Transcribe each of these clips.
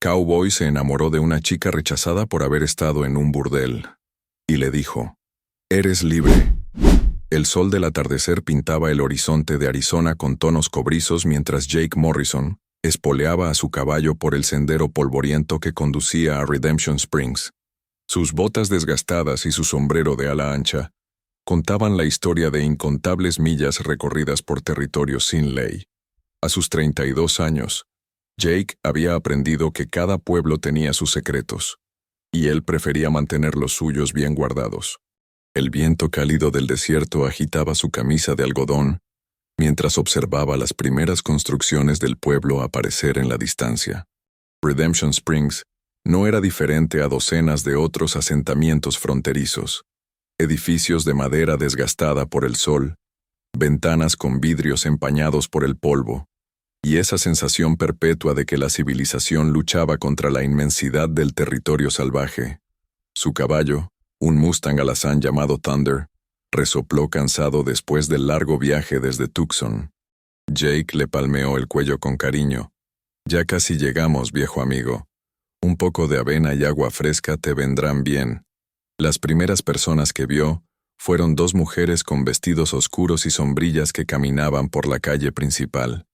Cowboy se enamoró de una chica rechazada por haber estado en un burdel. Y le dijo, «Eres libre». El sol del atardecer pintaba el horizonte de Arizona con tonos cobrizos mientras Jake Morrison espoleaba a su caballo por el sendero polvoriento que conducía a Redemption Springs. Sus botas desgastadas y su sombrero de ala ancha contaban la historia de incontables millas recorridas por territorios sin ley. A sus 32 años, Jake había aprendido que cada pueblo tenía sus secretos, y él prefería mantener los suyos bien guardados. El viento cálido del desierto agitaba su camisa de algodón mientras observaba las primeras construcciones del pueblo aparecer en la distancia. Redemption Springs no era diferente a docenas de otros asentamientos fronterizos, edificios de madera desgastada por el sol, ventanas con vidrios empañados por el polvo, y esa sensación perpetua de que la civilización luchaba contra la inmensidad del territorio salvaje. Su caballo, un Mustang alazán llamado Thunder, resopló cansado después del largo viaje desde Tucson. Jake le palmeó el cuello con cariño. «Ya casi llegamos, viejo amigo. Un poco de avena y agua fresca te vendrán bien». Las primeras personas que vio fueron dos mujeres con vestidos oscuros y sombrillas que caminaban por la calle principal.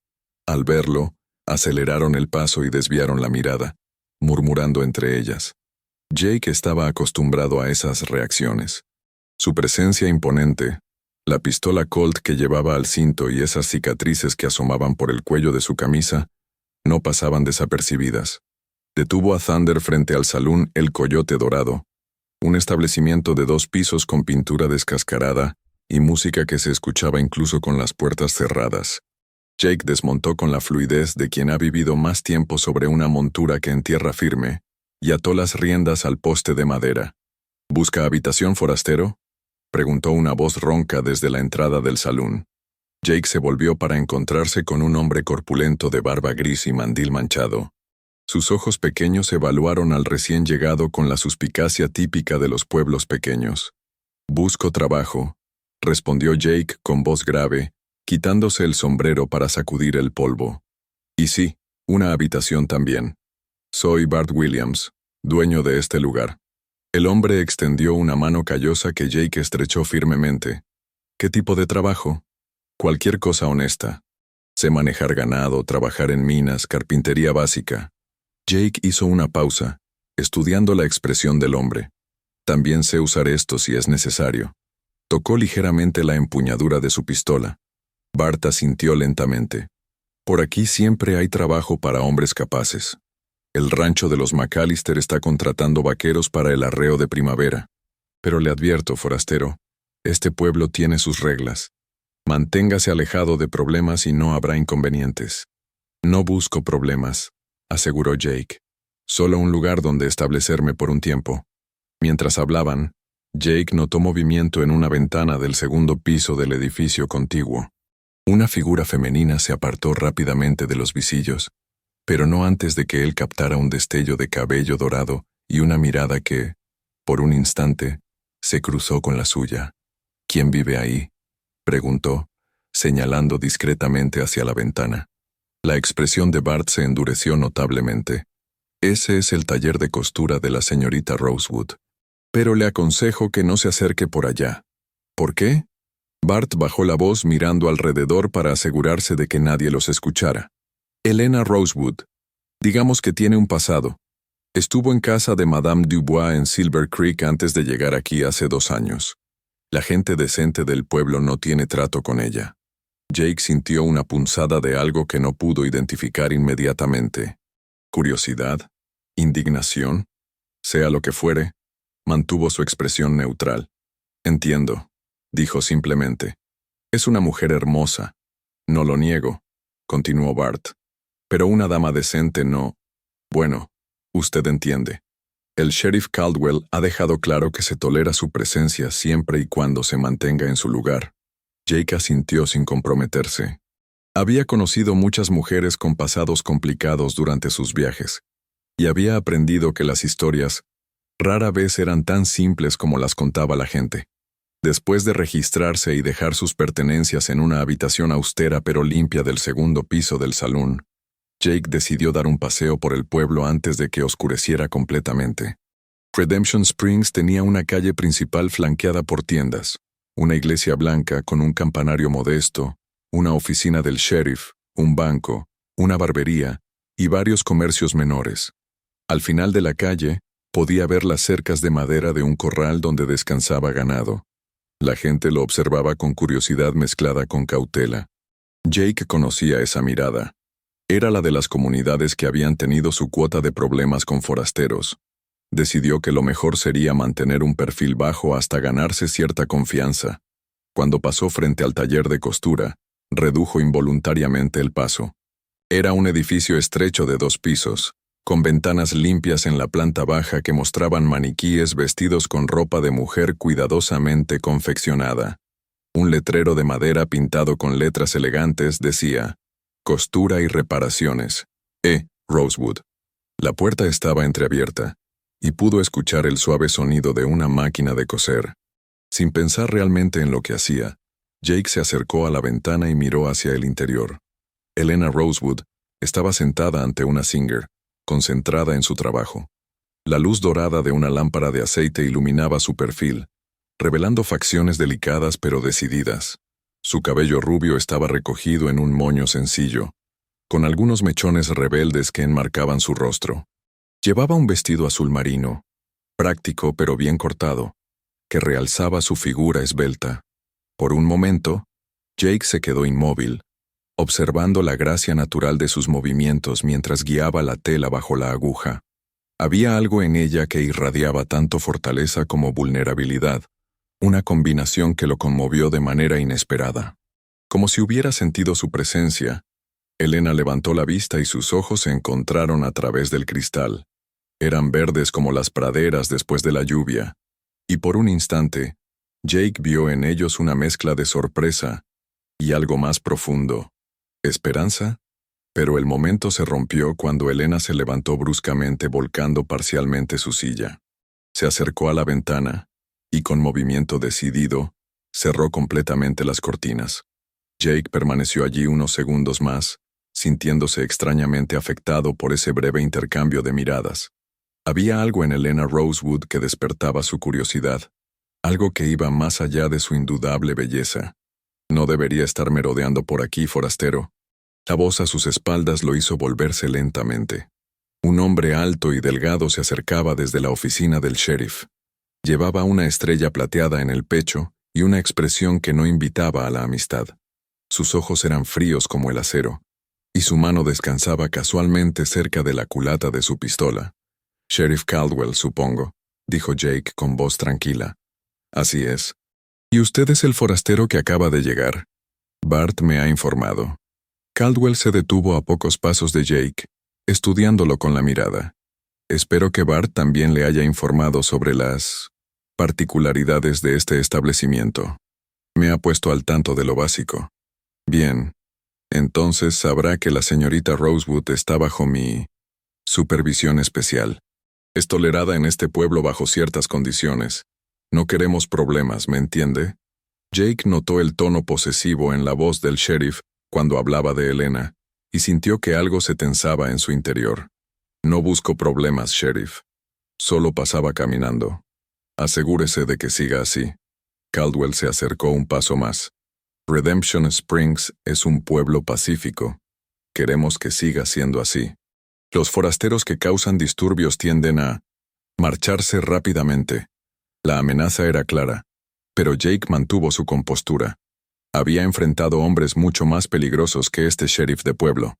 Al verlo, aceleraron el paso y desviaron la mirada, murmurando entre ellas. Jake estaba acostumbrado a esas reacciones. Su presencia imponente, la pistola Colt que llevaba al cinto y esas cicatrices que asomaban por el cuello de su camisa, no pasaban desapercibidas. Detuvo a Thunder frente al salón El Coyote Dorado, un establecimiento de 2 pisos con pintura descascarada y música que se escuchaba incluso con las puertas cerradas. Jake desmontó con la fluidez de quien ha vivido más tiempo sobre una montura que en tierra firme y ató las riendas al poste de madera. «¿Busca habitación, forastero?», preguntó una voz ronca desde la entrada del salón. Jake se volvió para encontrarse con un hombre corpulento de barba gris y mandil manchado. Sus ojos pequeños evaluaron al recién llegado con la suspicacia típica de los pueblos pequeños. «Busco trabajo», respondió Jake con voz grave, quitándose el sombrero para sacudir el polvo. «Y sí, una habitación también. Soy Bart Williams, dueño de este lugar». El hombre extendió una mano callosa que Jake estrechó firmemente. «¿Qué tipo de trabajo?» «Cualquier cosa honesta. Sé manejar ganado, trabajar en minas, carpintería básica». Jake hizo una pausa, estudiando la expresión del hombre. «También sé usar esto si es necesario». Tocó ligeramente la empuñadura de su pistola. Bart asintió lentamente. «Por aquí siempre hay trabajo para hombres capaces. El rancho de los McAllister está contratando vaqueros para el arreo de primavera. Pero le advierto, forastero, este pueblo tiene sus reglas. Manténgase alejado de problemas y no habrá inconvenientes». «No busco problemas», aseguró Jake. «Solo un lugar donde establecerme por un tiempo». Mientras hablaban, Jake notó movimiento en una ventana del segundo piso del edificio contiguo. Una figura femenina se apartó rápidamente de los visillos, pero no antes de que él captara un destello de cabello dorado y una mirada que, por un instante, se cruzó con la suya. «¿Quién vive ahí?», preguntó, señalando discretamente hacia la ventana. La expresión de Bart se endureció notablemente. «Ese es el taller de costura de la señorita Rosewood. Pero le aconsejo que no se acerque por allá». «¿Por qué?». Bart bajó la voz mirando alrededor para asegurarse de que nadie los escuchara. «Elena Rosewood. Digamos que tiene un pasado. Estuvo en casa de Madame Dubois en Silver Creek antes de llegar aquí hace 2 años. La gente decente del pueblo no tiene trato con ella». Jake sintió una punzada de algo que no pudo identificar inmediatamente. Curiosidad, indignación, sea lo que fuere, mantuvo su expresión neutral. «Entiendo», dijo simplemente. «Es una mujer hermosa. No lo niego», continuó Bart. «Pero una dama decente no. Bueno, usted entiende. El sheriff Caldwell ha dejado claro que se tolera su presencia siempre y cuando se mantenga en su lugar». Jake asintió sin comprometerse. Había conocido muchas mujeres con pasados complicados durante sus viajes, y había aprendido que las historias rara vez eran tan simples como las contaba la gente. Después de registrarse y dejar sus pertenencias en una habitación austera pero limpia del segundo piso del salón, Jake decidió dar un paseo por el pueblo antes de que oscureciera completamente. Redemption Springs tenía una calle principal flanqueada por tiendas, una iglesia blanca con un campanario modesto, una oficina del sheriff, un banco, una barbería y varios comercios menores. Al final de la calle, podía ver las cercas de madera de un corral donde descansaba ganado. La gente lo observaba con curiosidad mezclada con cautela. Jake conocía esa mirada. Era la de las comunidades que habían tenido su cuota de problemas con forasteros. Decidió que lo mejor sería mantener un perfil bajo hasta ganarse cierta confianza. Cuando pasó frente al taller de costura, redujo involuntariamente el paso. Era un edificio estrecho de 2 pisos, con ventanas limpias en la planta baja que mostraban maniquíes vestidos con ropa de mujer cuidadosamente confeccionada. Un letrero de madera pintado con letras elegantes decía: Costura y reparaciones. Rosewood. La puerta estaba entreabierta, y pudo escuchar el suave sonido de una máquina de coser. Sin pensar realmente en lo que hacía, Jake se acercó a la ventana y miró hacia el interior. Elena Rosewood estaba sentada ante una Singer, concentrada en su trabajo. La luz dorada de una lámpara de aceite iluminaba su perfil, revelando facciones delicadas pero decididas. Su cabello rubio estaba recogido en un moño sencillo, con algunos mechones rebeldes que enmarcaban su rostro. Llevaba un vestido azul marino, práctico pero bien cortado, que realzaba su figura esbelta. Por un momento, Jake se quedó inmóvil, observando la gracia natural de sus movimientos mientras guiaba la tela bajo la aguja. Había algo en ella que irradiaba tanto fortaleza como vulnerabilidad, una combinación que lo conmovió de manera inesperada. Como si hubiera sentido su presencia, Elena levantó la vista y sus ojos se encontraron a través del cristal. Eran verdes como las praderas después de la lluvia, y por un instante, Jake vio en ellos una mezcla de sorpresa y algo más profundo. ¿Esperanza? Pero el momento se rompió cuando Elena se levantó bruscamente volcando parcialmente su silla. Se acercó a la ventana y con movimiento decidido, cerró completamente las cortinas. Jake permaneció allí unos segundos más, sintiéndose extrañamente afectado por ese breve intercambio de miradas. Había algo en Elena Rosewood que despertaba su curiosidad, algo que iba más allá de su indudable belleza. No debería estar merodeando por aquí, forastero. La voz a sus espaldas lo hizo volverse lentamente. Un hombre alto y delgado se acercaba desde la oficina del sheriff. Llevaba una estrella plateada en el pecho y una expresión que no invitaba a la amistad. Sus ojos eran fríos como el acero, y su mano descansaba casualmente cerca de la culata de su pistola. «Sheriff Caldwell, supongo», dijo Jake con voz tranquila. «Así es. ¿Y usted es el forastero que acaba de llegar?» «Bart me ha informado». Caldwell se detuvo a pocos pasos de Jake, estudiándolo con la mirada. «Espero que Bart también le haya informado sobre las particularidades de este establecimiento. Me ha puesto al tanto de lo básico. Bien, entonces sabrá que la señorita Rosewood está bajo mi supervisión especial. Es tolerada en este pueblo bajo ciertas condiciones. No queremos problemas, ¿me entiende?» Jake notó el tono posesivo en la voz del sheriff cuando hablaba de Elena, y sintió que algo se tensaba en su interior. «No busco problemas, sheriff. Solo pasaba caminando. Asegúrese de que siga así». Caldwell se acercó un paso más. «Redemption Springs es un pueblo pacífico. Queremos que siga siendo así. Los forasteros que causan disturbios tienden a marcharse rápidamente». La amenaza era clara, pero Jake mantuvo su compostura. Había enfrentado hombres mucho más peligrosos que este sheriff de pueblo.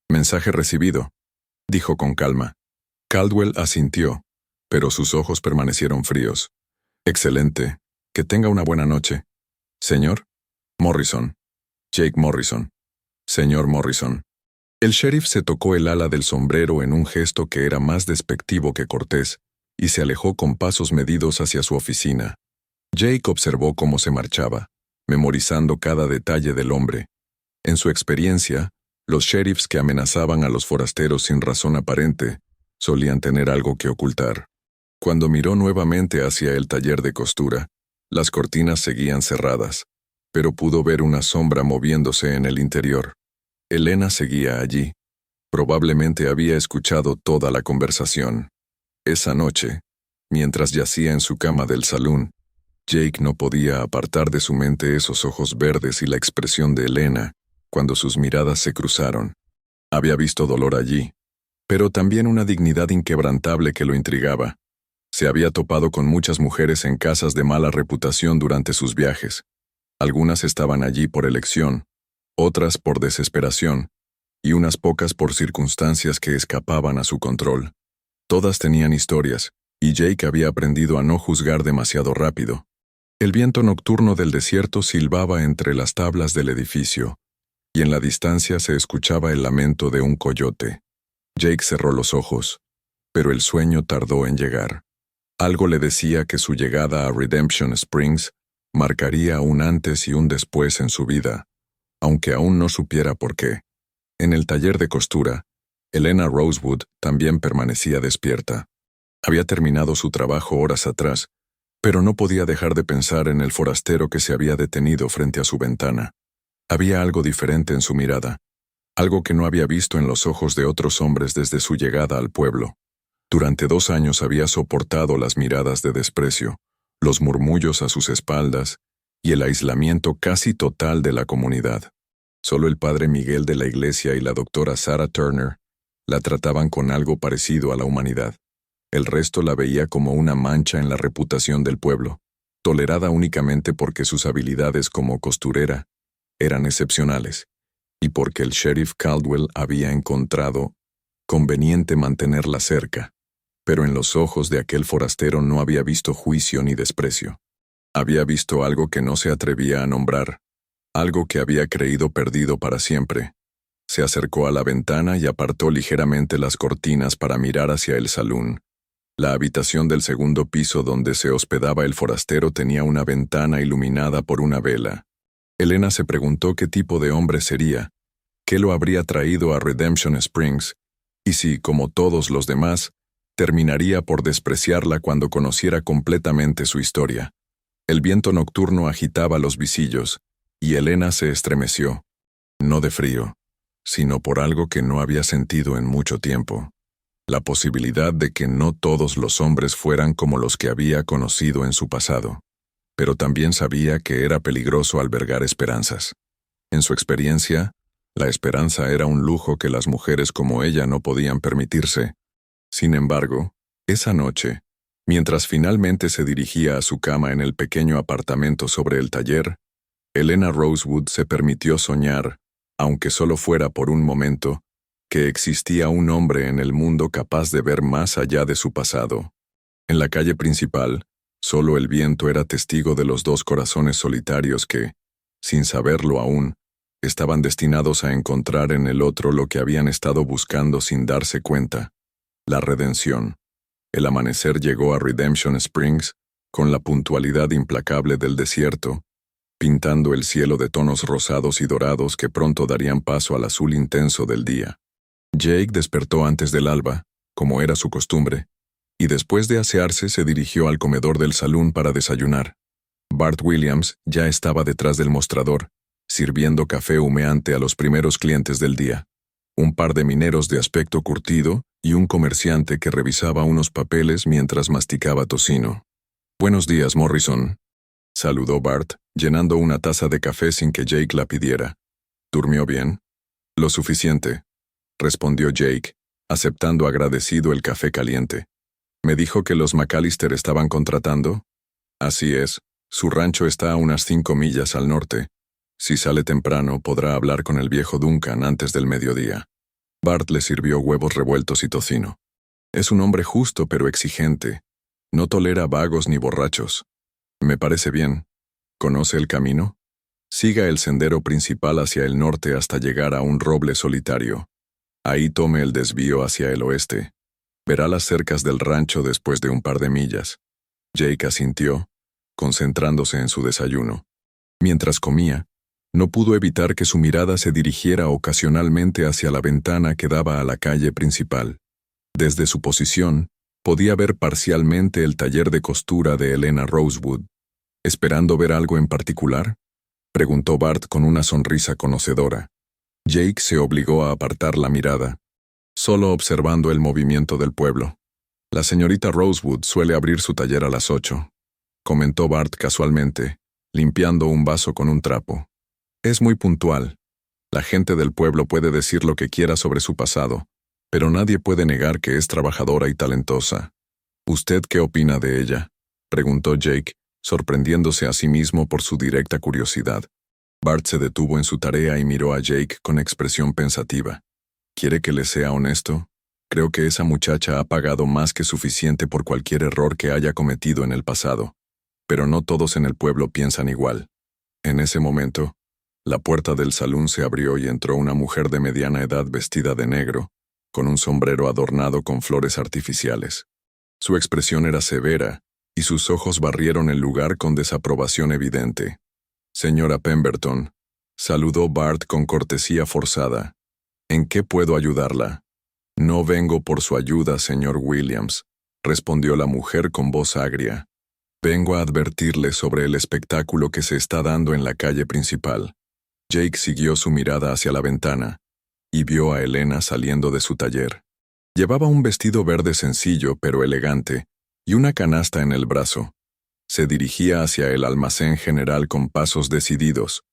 «Mensaje recibido», dijo con calma. Caldwell asintió, pero sus ojos permanecieron fríos. «Excelente. Que tenga una buena noche. Señor Morrison». «Jake Morrison». «Señor Morrison». El sheriff se tocó el ala del sombrero en un gesto que era más despectivo que cortés, y se alejó con pasos medidos hacia su oficina. Jake observó cómo se marchaba, memorizando cada detalle del hombre. En su experiencia, los sheriffs que amenazaban a los forasteros sin razón aparente solían tener algo que ocultar. Cuando miró nuevamente hacia el taller de costura, las cortinas seguían cerradas, pero pudo ver una sombra moviéndose en el interior. Elena seguía allí, Probablemente había escuchado toda la conversación. Esa noche, mientras yacía en su cama del salón, Jake no podía apartar de su mente esos ojos verdes y la expresión de Elena cuando sus miradas se cruzaron. Había visto dolor allí, pero también una dignidad inquebrantable que lo intrigaba. Se había topado con muchas mujeres en casas de mala reputación durante sus viajes. Algunas estaban allí por elección, otras por desesperación, y unas pocas por circunstancias que escapaban a su control. Todas tenían historias, y Jake había aprendido a no juzgar demasiado rápido. El viento nocturno del desierto silbaba entre las tablas del edificio, y en la distancia se escuchaba el lamento de un coyote. Jake cerró los ojos, pero el sueño tardó en llegar. Algo le decía que su llegada a Redemption Springs marcaría un antes y un después en su vida, aunque aún no supiera por qué. En el taller de costura, Elena Rosewood también permanecía despierta. Había terminado su trabajo horas atrás, pero no podía dejar de pensar en el forastero que se había detenido frente a su ventana. Había algo diferente en su mirada, algo que no había visto en los ojos de otros hombres desde su llegada al pueblo. Durante 2 años había soportado las miradas de desprecio, los murmullos a sus espaldas y el aislamiento casi total de la comunidad. Solo el padre Miguel de la iglesia y la doctora Sarah Turner la trataban con algo parecido a la humanidad. El resto la veía como una mancha en la reputación del pueblo, tolerada únicamente porque sus habilidades como costurera eran excepcionales, y porque el sheriff Caldwell había encontrado conveniente mantenerla cerca. Pero en los ojos de aquel forastero no había visto juicio ni desprecio. Había visto algo que no se atrevía a nombrar, algo que había creído perdido para siempre. Se acercó a la ventana y apartó ligeramente las cortinas para mirar hacia el salón. La habitación del segundo piso donde se hospedaba el forastero tenía una ventana iluminada por una vela. Elena se preguntó qué tipo de hombre sería, qué lo habría traído a Redemption Springs, y si, como todos los demás, terminaría por despreciarla cuando conociera completamente su historia. El viento nocturno agitaba los visillos, y Elena se estremeció, no de frío, sino por algo que no había sentido en mucho tiempo. La posibilidad de que no todos los hombres fueran como los que había conocido en su pasado. Pero también sabía que era peligroso albergar esperanzas. En su experiencia, la esperanza era un lujo que las mujeres como ella no podían permitirse. Sin embargo, esa noche, mientras finalmente se dirigía a su cama en el pequeño apartamento sobre el taller, Elena Rosewood se permitió soñar, aunque solo fuera por un momento, que existía un hombre en el mundo capaz de ver más allá de su pasado. En la calle principal, solo el viento era testigo de los 2 corazones solitarios que, sin saberlo aún, estaban destinados a encontrar en el otro lo que habían estado buscando sin darse cuenta: la redención. El amanecer llegó a Redemption Springs con la puntualidad implacable del desierto, pintando el cielo de tonos rosados y dorados que pronto darían paso al azul intenso del día. Jake despertó antes del alba, como era su costumbre, y después de asearse se dirigió al comedor del salón para desayunar. Bart Williams ya estaba detrás del mostrador, sirviendo café humeante a los primeros clientes del día. Un par de mineros de aspecto curtido y un comerciante que revisaba unos papeles mientras masticaba tocino. «Buenos días, Morrison», saludó Bart, llenando una taza de café sin que Jake la pidiera. «¿Durmió bien?» «Lo suficiente», respondió Jake, aceptando agradecido el café caliente. «¿Me dijo que los McAllister estaban contratando?» «Así es, su rancho está a unas 5 millas al norte. Si sale temprano, podrá hablar con el viejo Duncan antes del mediodía». Bart le sirvió huevos revueltos y tocino. «Es un hombre justo pero exigente. No tolera vagos ni borrachos. Me parece bien. ¿Conoce el camino? Siga el sendero principal hacia el norte hasta llegar a un roble solitario. Ahí tome el desvío hacia el oeste. Verá las cercas del rancho después de un par de millas». Jake asintió, concentrándose en su desayuno. Mientras comía, no pudo evitar que su mirada se dirigiera ocasionalmente hacia la ventana que daba a la calle principal. Desde su posición, podía ver parcialmente el taller de costura de Elena Rosewood. «¿Esperando ver algo en particular?», preguntó Bart con una sonrisa conocedora. Jake se obligó a apartar la mirada, solo observando el movimiento del pueblo. La señorita Rosewood suele abrir su taller a las 8, comentó Bart casualmente, limpiando un vaso con un trapo. Es muy puntual. La gente del pueblo puede decir lo que quiera sobre su pasado, pero nadie puede negar que es trabajadora y talentosa. ¿Usted qué opina de ella?, preguntó Jake, sorprendiéndose a sí mismo por su directa curiosidad. Bart se detuvo en su tarea y miró a Jake con expresión pensativa. ¿Quiere que le sea honesto? Creo que esa muchacha ha pagado más que suficiente por cualquier error que haya cometido en el pasado. Pero no todos en el pueblo piensan igual. En ese momento, la puerta del salón se abrió y entró una mujer de mediana edad vestida de negro, con un sombrero adornado con flores artificiales. Su expresión era severa, y sus ojos barrieron el lugar con desaprobación evidente. «Señora Pemberton», saludó Bart con cortesía forzada. «¿En qué puedo ayudarla?» «No vengo por su ayuda, señor Williams», respondió la mujer con voz agria. «Vengo a advertirle sobre el espectáculo que se está dando en la calle principal». Jake siguió su mirada hacia la ventana y vio a Elena saliendo de su taller. Llevaba un vestido verde sencillo pero elegante y una canasta en el brazo. Se dirigía hacia el almacén general con pasos decididos,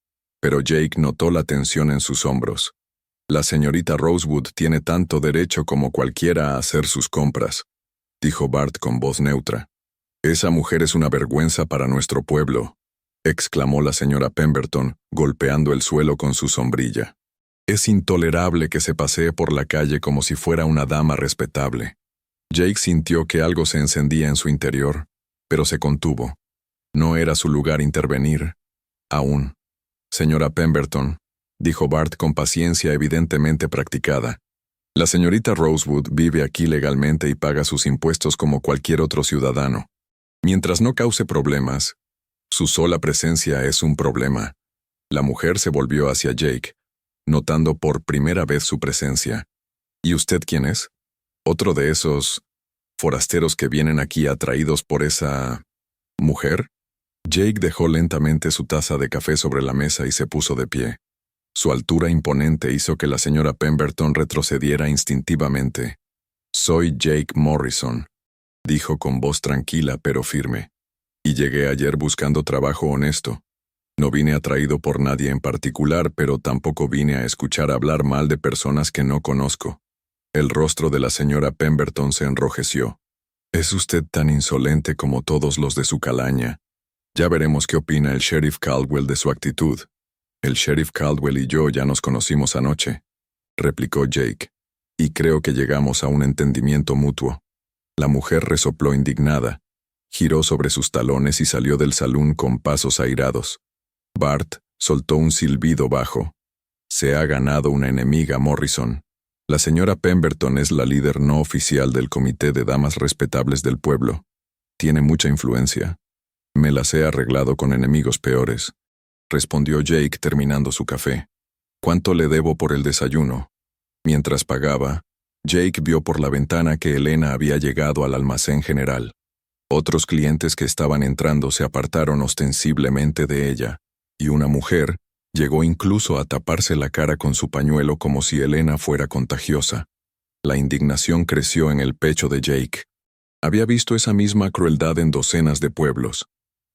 pero Jake notó la tensión en sus hombros. «La señorita Rosewood tiene tanto derecho como cualquiera a hacer sus compras», dijo Bart con voz neutra. «Esa mujer es una vergüenza para nuestro pueblo», exclamó la señora Pemberton, golpeando el suelo con su sombrilla. «Es intolerable que se pasee por la calle como si fuera una dama respetable». Jake sintió que algo se encendía en su interior, pero se contuvo. No era su lugar intervenir. Aún. «Señora Pemberton», dijo Bart con paciencia evidentemente practicada. «La señorita Rosewood vive aquí legalmente y paga sus impuestos como cualquier otro ciudadano. Mientras no cause problemas, su sola presencia es un problema». La mujer se volvió hacia Jake, notando por primera vez su presencia. «¿Y usted quién es? ¿Otro de esos forasteros que vienen aquí atraídos por esa mujer?» Jake dejó lentamente su taza de café sobre la mesa y se puso de pie. Su altura imponente hizo que la señora Pemberton retrocediera instintivamente. «Soy Jake Morrison», dijo con voz tranquila pero firme. «Y llegué ayer buscando trabajo honesto. No vine atraído por nadie en particular, pero tampoco vine a escuchar hablar mal de personas que no conozco». El rostro de la señora Pemberton se enrojeció. «Es usted tan insolente como todos los de su calaña. Ya veremos qué opina el sheriff Caldwell de su actitud». «El sheriff Caldwell y yo ya nos conocimos anoche», replicó Jake, «y creo que llegamos a un entendimiento mutuo». La mujer resopló indignada, giró sobre sus talones y salió del salón con pasos airados. Bart soltó un silbido bajo. «Se ha ganado una enemiga, Morrison. La señora Pemberton es la líder no oficial del comité de damas respetables del pueblo. Tiene mucha influencia. Me las he arreglado con enemigos peores», respondió Jake terminando su café. «¿Cuánto le debo por el desayuno?» Mientras pagaba, Jake vio por la ventana que Elena había llegado al almacén general. Otros clientes que estaban entrando se apartaron ostensiblemente de ella, y una mujer llegó incluso a taparse la cara con su pañuelo como si Elena fuera contagiosa. La indignación creció en el pecho de Jake. Había visto esa misma crueldad en docenas de pueblos.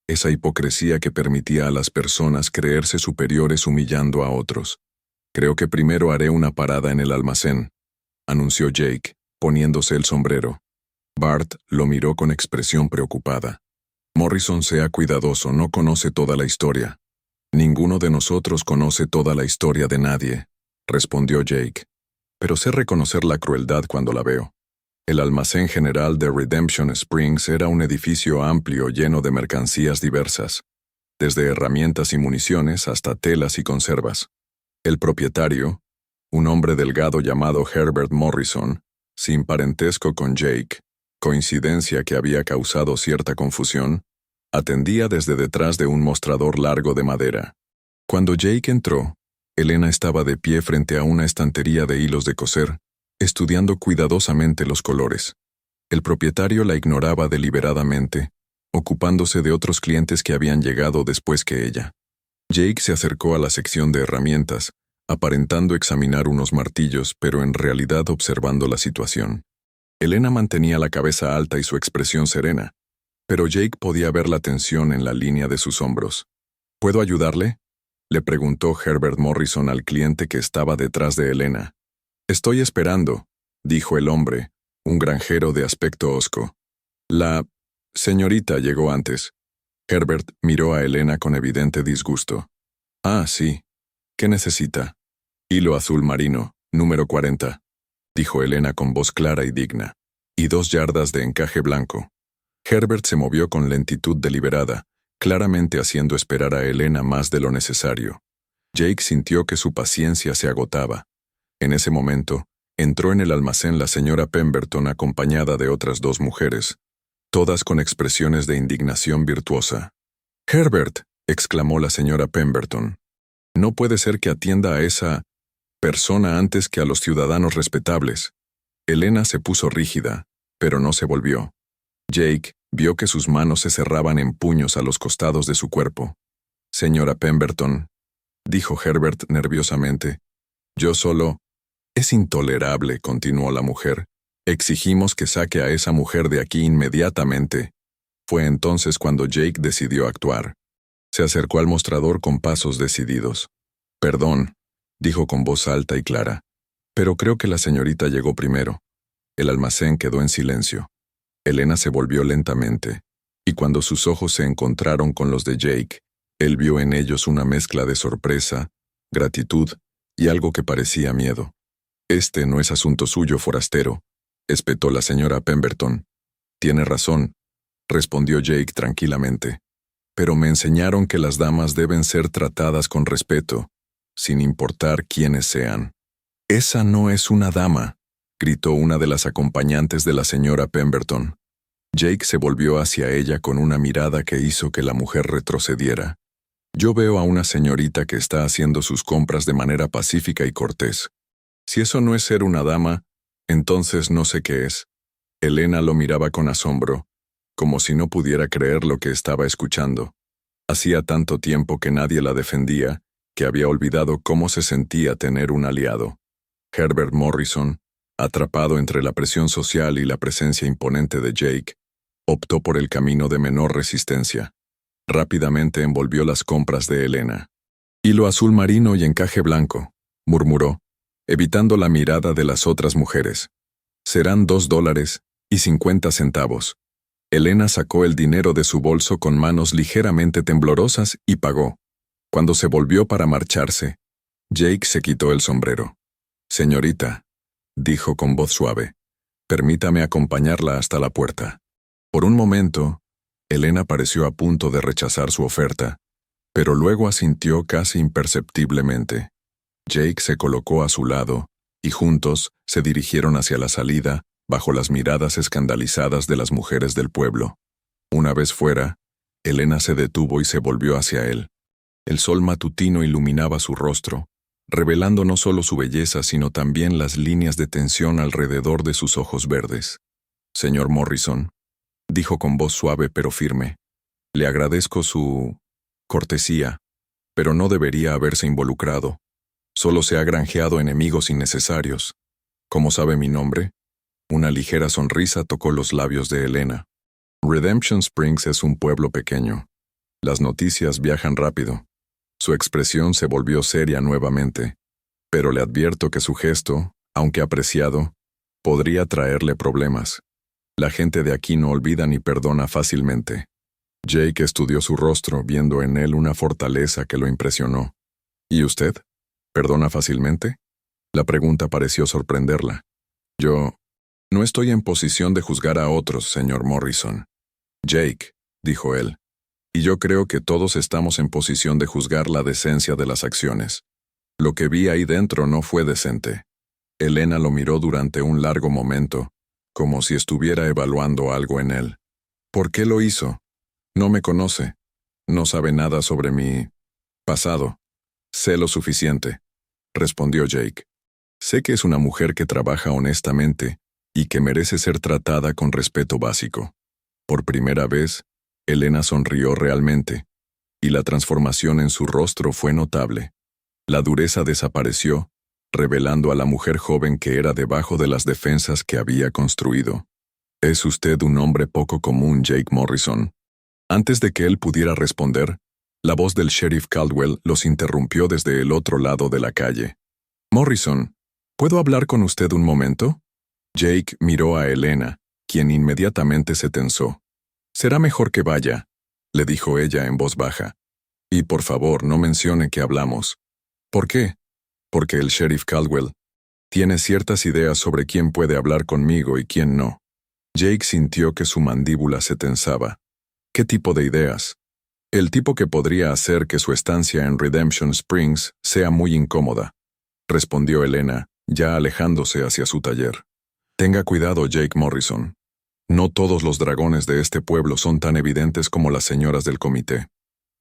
Esa hipocresía que permitía a las personas creerse superiores humillando a otros. «Creo que primero haré una parada en el almacén», anunció Jake, poniéndose el sombrero. Bart lo miró con expresión preocupada. «Morrison, sea cuidadoso, no conoce toda la historia». «Ninguno de nosotros conoce toda la historia de nadie», respondió Jake. «Pero sé reconocer la crueldad cuando la veo». El almacén general de Redemption Springs era un edificio amplio lleno de mercancías diversas, desde herramientas y municiones hasta telas y conservas. El propietario, un hombre delgado llamado Herbert Morrison, sin parentesco con Jake, coincidencia que había causado cierta confusión, atendía desde detrás de un mostrador largo de madera. Cuando Jake entró, Elena estaba de pie frente a una estantería de hilos de coser, estudiando cuidadosamente los colores. El propietario la ignoraba deliberadamente, ocupándose de otros clientes que habían llegado después que ella. Jake se acercó a la sección de herramientas, aparentando examinar unos martillos, pero en realidad observando la situación. Elena mantenía la cabeza alta y su expresión serena, pero Jake podía ver la tensión en la línea de sus hombros. ¿Puedo ayudarle?, le preguntó Herbert Morrison al cliente que estaba detrás de Elena. Estoy esperando, dijo el hombre, un granjero de aspecto hosco. La señorita llegó antes. Herbert miró a Elena con evidente disgusto. Ah, sí. ¿Qué necesita? Hilo azul marino, número 40, dijo Elena con voz clara y digna, y 2 yardas de encaje blanco. Herbert se movió con lentitud deliberada, claramente haciendo esperar a Elena más de lo necesario. Jake sintió que su paciencia se agotaba. En ese momento, entró en el almacén la señora Pemberton acompañada de otras 2 mujeres, todas con expresiones de indignación virtuosa. «Herbert», exclamó la señora Pemberton, «no puede ser que atienda a esa persona antes que a los ciudadanos respetables». Elena se puso rígida, pero no se volvió. Jake vio que sus manos se cerraban en puños a los costados de su cuerpo. «Señora Pemberton», dijo Herbert nerviosamente, «yo solo...». «Es intolerable», continuó la mujer. «Exigimos que saque a esa mujer de aquí inmediatamente». Fue entonces cuando Jake decidió actuar. Se acercó al mostrador con pasos decididos. «Perdón», dijo con voz alta y clara, «pero creo que la señorita llegó primero». El almacén quedó en silencio. Elena se volvió lentamente, y cuando sus ojos se encontraron con los de Jake, él vio en ellos una mezcla de sorpresa, gratitud y algo que parecía miedo. «Este no es asunto suyo, forastero», espetó la señora Pemberton. «Tiene razón», respondió Jake tranquilamente. «Pero me enseñaron que las damas deben ser tratadas con respeto, sin importar quiénes sean». «Esa no es una dama», gritó una de las acompañantes de la señora Pemberton. Jake se volvió hacia ella con una mirada que hizo que la mujer retrocediera. «Yo veo a una señorita que está haciendo sus compras de manera pacífica y cortés. Si eso no es ser una dama, entonces no sé qué es». Elena lo miraba con asombro, como si no pudiera creer lo que estaba escuchando. Hacía tanto tiempo que nadie la defendía, que había olvidado cómo se sentía tener un aliado. Herbert Morrison, atrapado entre la presión social y la presencia imponente de Jake, optó por el camino de menor resistencia. Rápidamente envolvió las compras de Elena. «Hilo azul marino y encaje blanco», murmuró, evitando la mirada de las otras mujeres. «Serán $2.50». Elena sacó el dinero de su bolso con manos ligeramente temblorosas y pagó. Cuando se volvió para marcharse, Jake se quitó el sombrero. «Señorita», dijo con voz suave, «permítame acompañarla hasta la puerta». Por un momento, Elena pareció a punto de rechazar su oferta, pero luego asintió casi imperceptiblemente. Jake se colocó a su lado, y juntos se dirigieron hacia la salida, bajo las miradas escandalizadas de las mujeres del pueblo. Una vez fuera, Elena se detuvo y se volvió hacia él. El sol matutino iluminaba su rostro, revelando no solo su belleza, sino también las líneas de tensión alrededor de sus ojos verdes. «Señor Morrison», dijo con voz suave pero firme, «le agradezco su cortesía, pero no debería haberse involucrado. Solo se ha granjeado enemigos innecesarios. ¿Cómo sabe mi nombre?». Una ligera sonrisa tocó los labios de Elena. «Redemption Springs es un pueblo pequeño. Las noticias viajan rápido». Su expresión se volvió seria nuevamente, pero le advierto que su gesto, aunque apreciado, podría traerle problemas. La gente de aquí no olvida ni perdona fácilmente. Jake estudió su rostro, viendo en él una fortaleza que lo impresionó. «¿Y usted? ¿Perdona fácilmente?». La pregunta pareció sorprenderla. «Yo no estoy en posición de juzgar a otros, señor Morrison». «Jake», dijo él, «y yo creo que todos estamos en posición de juzgar la decencia de las acciones. Lo que vi ahí dentro no fue decente». Elena lo miró durante un largo momento, como si estuviera evaluando algo en él. «¿Por qué lo hizo? No me conoce. No sabe nada sobre mi pasado». «Sé lo suficiente», respondió Jake. «Sé que es una mujer que trabaja honestamente y que merece ser tratada con respeto básico». Por primera vez, Elena sonrió realmente, y la transformación en su rostro fue notable. La dureza desapareció, revelando a la mujer joven que era debajo de las defensas que había construido. «Es usted un hombre poco común, Jake Morrison». Antes de que él pudiera responder, la voz del sheriff Caldwell los interrumpió desde el otro lado de la calle. «Morrison, ¿puedo hablar con usted un momento?» Jake miró a Elena, quien inmediatamente se tensó. «Será mejor que vaya», le dijo ella en voz baja. «Y por favor, no mencione que hablamos». «¿Por qué?» «Porque el sheriff Caldwell tiene ciertas ideas sobre quién puede hablar conmigo y quién no». Jake sintió que su mandíbula se tensaba. ¿Qué tipo de ideas? El tipo que podría hacer que su estancia en Redemption Springs sea muy incómoda, respondió Elena, ya alejándose hacia su taller. Tenga cuidado, Jake Morrison. No todos los dragones de este pueblo son tan evidentes como las señoras del comité.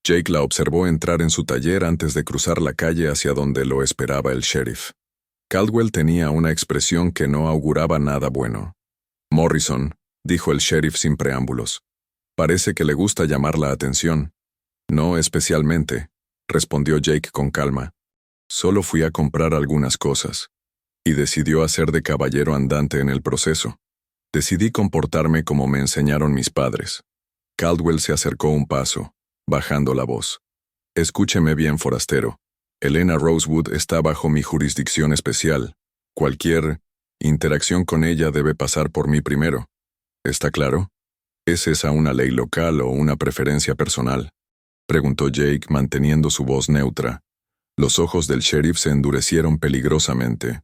Jake la observó entrar en su taller antes de cruzar la calle hacia donde lo esperaba el sheriff. Caldwell tenía una expresión que no auguraba nada bueno. «Morrison», dijo el sheriff sin preámbulos. «Parece que le gusta llamar la atención». «No especialmente», respondió Jake con calma. «Solo fui a comprar algunas cosas». Y decidió hacer de caballero andante en el proceso. «Decidí comportarme como me enseñaron mis padres». Caldwell se acercó un paso, bajando la voz. «Escúcheme bien, forastero. Elena Rosewood está bajo mi jurisdicción especial. Cualquier interacción con ella debe pasar por mí primero. ¿Está claro? ¿Es esa una ley local o una preferencia personal?», preguntó Jake manteniendo su voz neutra. Los ojos del sheriff se endurecieron peligrosamente.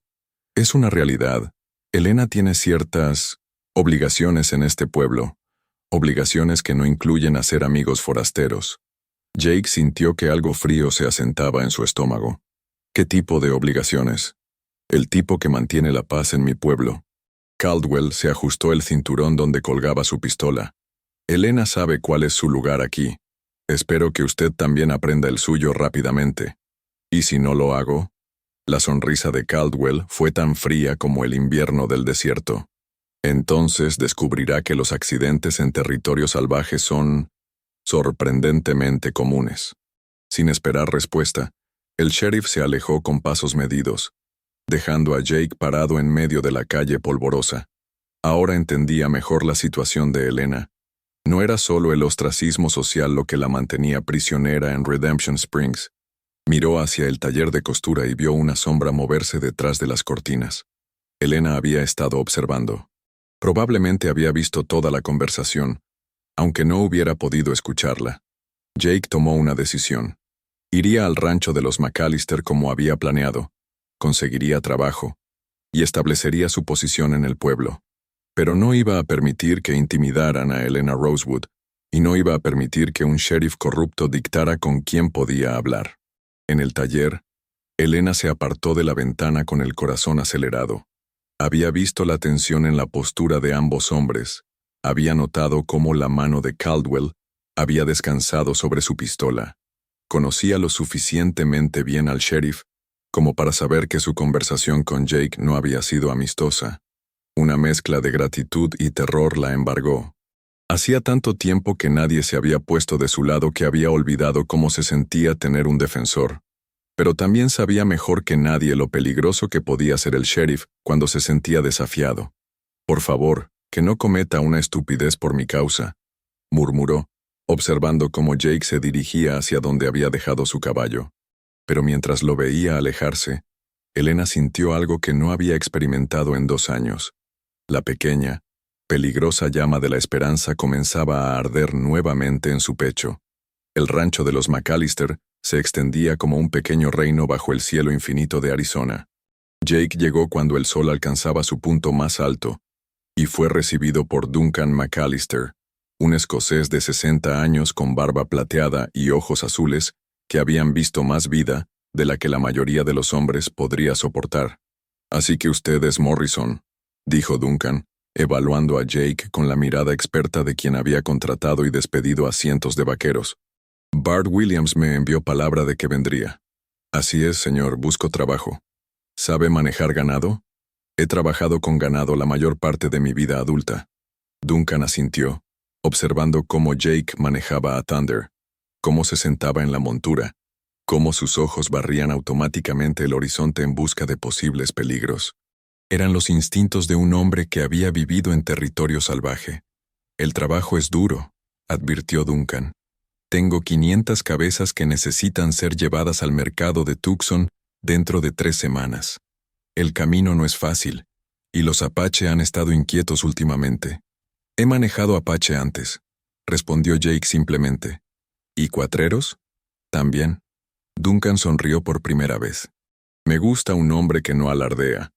«Es una realidad. Elena tiene ciertas obligaciones en este pueblo, obligaciones que no incluyen hacer amigos forasteros». Jake sintió que algo frío se asentaba en su estómago. «¿Qué tipo de obligaciones?» «El tipo que mantiene la paz en mi pueblo». Caldwell se ajustó el cinturón donde colgaba su pistola. «Elena sabe cuál es su lugar aquí. Espero que usted también aprenda el suyo rápidamente. ¿Y si no lo hago?». La sonrisa de Caldwell fue tan fría como el invierno del desierto. «Entonces descubrirá que los accidentes en territorio salvaje son sorprendentemente comunes». Sin esperar respuesta, el sheriff se alejó con pasos medidos, dejando a Jake parado en medio de la calle polvorosa. Ahora entendía mejor la situación de Elena. No era solo el ostracismo social lo que la mantenía prisionera en Redemption Springs. Miró hacia el taller de costura y vio una sombra moverse detrás de las cortinas. Elena había estado observando. Probablemente había visto toda la conversación, aunque no hubiera podido escucharla. Jake tomó una decisión. Iría al rancho de los McAllister como había planeado, conseguiría trabajo y establecería su posición en el pueblo. Pero no iba a permitir que intimidaran a Elena Rosewood, y no iba a permitir que un sheriff corrupto dictara con quién podía hablar. En el taller, Elena se apartó de la ventana con el corazón acelerado. Había visto la tensión en la postura de ambos hombres. Había notado cómo la mano de Caldwell había descansado sobre su pistola. Conocía lo suficientemente bien al sheriff como para saber que su conversación con Jake no había sido amistosa. Una mezcla de gratitud y terror la embargó. Hacía tanto tiempo que nadie se había puesto de su lado que había olvidado cómo se sentía tener un defensor. Pero también sabía mejor que nadie lo peligroso que podía ser el sheriff cuando se sentía desafiado. «Por favor, que no cometa una estupidez por mi causa», murmuró, observando cómo Jake se dirigía hacia donde había dejado su caballo. Pero mientras lo veía alejarse, Elena sintió algo que no había experimentado en 2 años. La pequeña, peligrosa llama de la esperanza comenzaba a arder nuevamente en su pecho. El rancho de los McAllister se extendía como un pequeño reino bajo el cielo infinito de Arizona. Jake llegó cuando el sol alcanzaba su punto más alto, y fue recibido por Duncan McAllister, un escocés de 60 años con barba plateada y ojos azules que habían visto más vida de la que la mayoría de los hombres podría soportar. «Así que usted es Morrison», dijo Duncan, evaluando a Jake con la mirada experta de quien había contratado y despedido a cientos de vaqueros. «Bart Williams me envió palabra de que vendría». «Así es, señor, busco trabajo». «¿Sabe manejar ganado?» «He trabajado con ganado la mayor parte de mi vida adulta». Duncan asintió, observando cómo Jake manejaba a Thunder, cómo se sentaba en la montura, cómo sus ojos barrían automáticamente el horizonte en busca de posibles peligros. Eran los instintos de un hombre que había vivido en territorio salvaje. El trabajo es duro, advirtió Duncan. Tengo 500 cabezas que necesitan ser llevadas al mercado de Tucson dentro de 3 semanas. El camino no es fácil, y los Apache han estado inquietos últimamente. He manejado Apache antes, respondió Jake simplemente. ¿Y cuatreros? También. Duncan sonrió por primera vez. Me gusta un hombre que no alardea.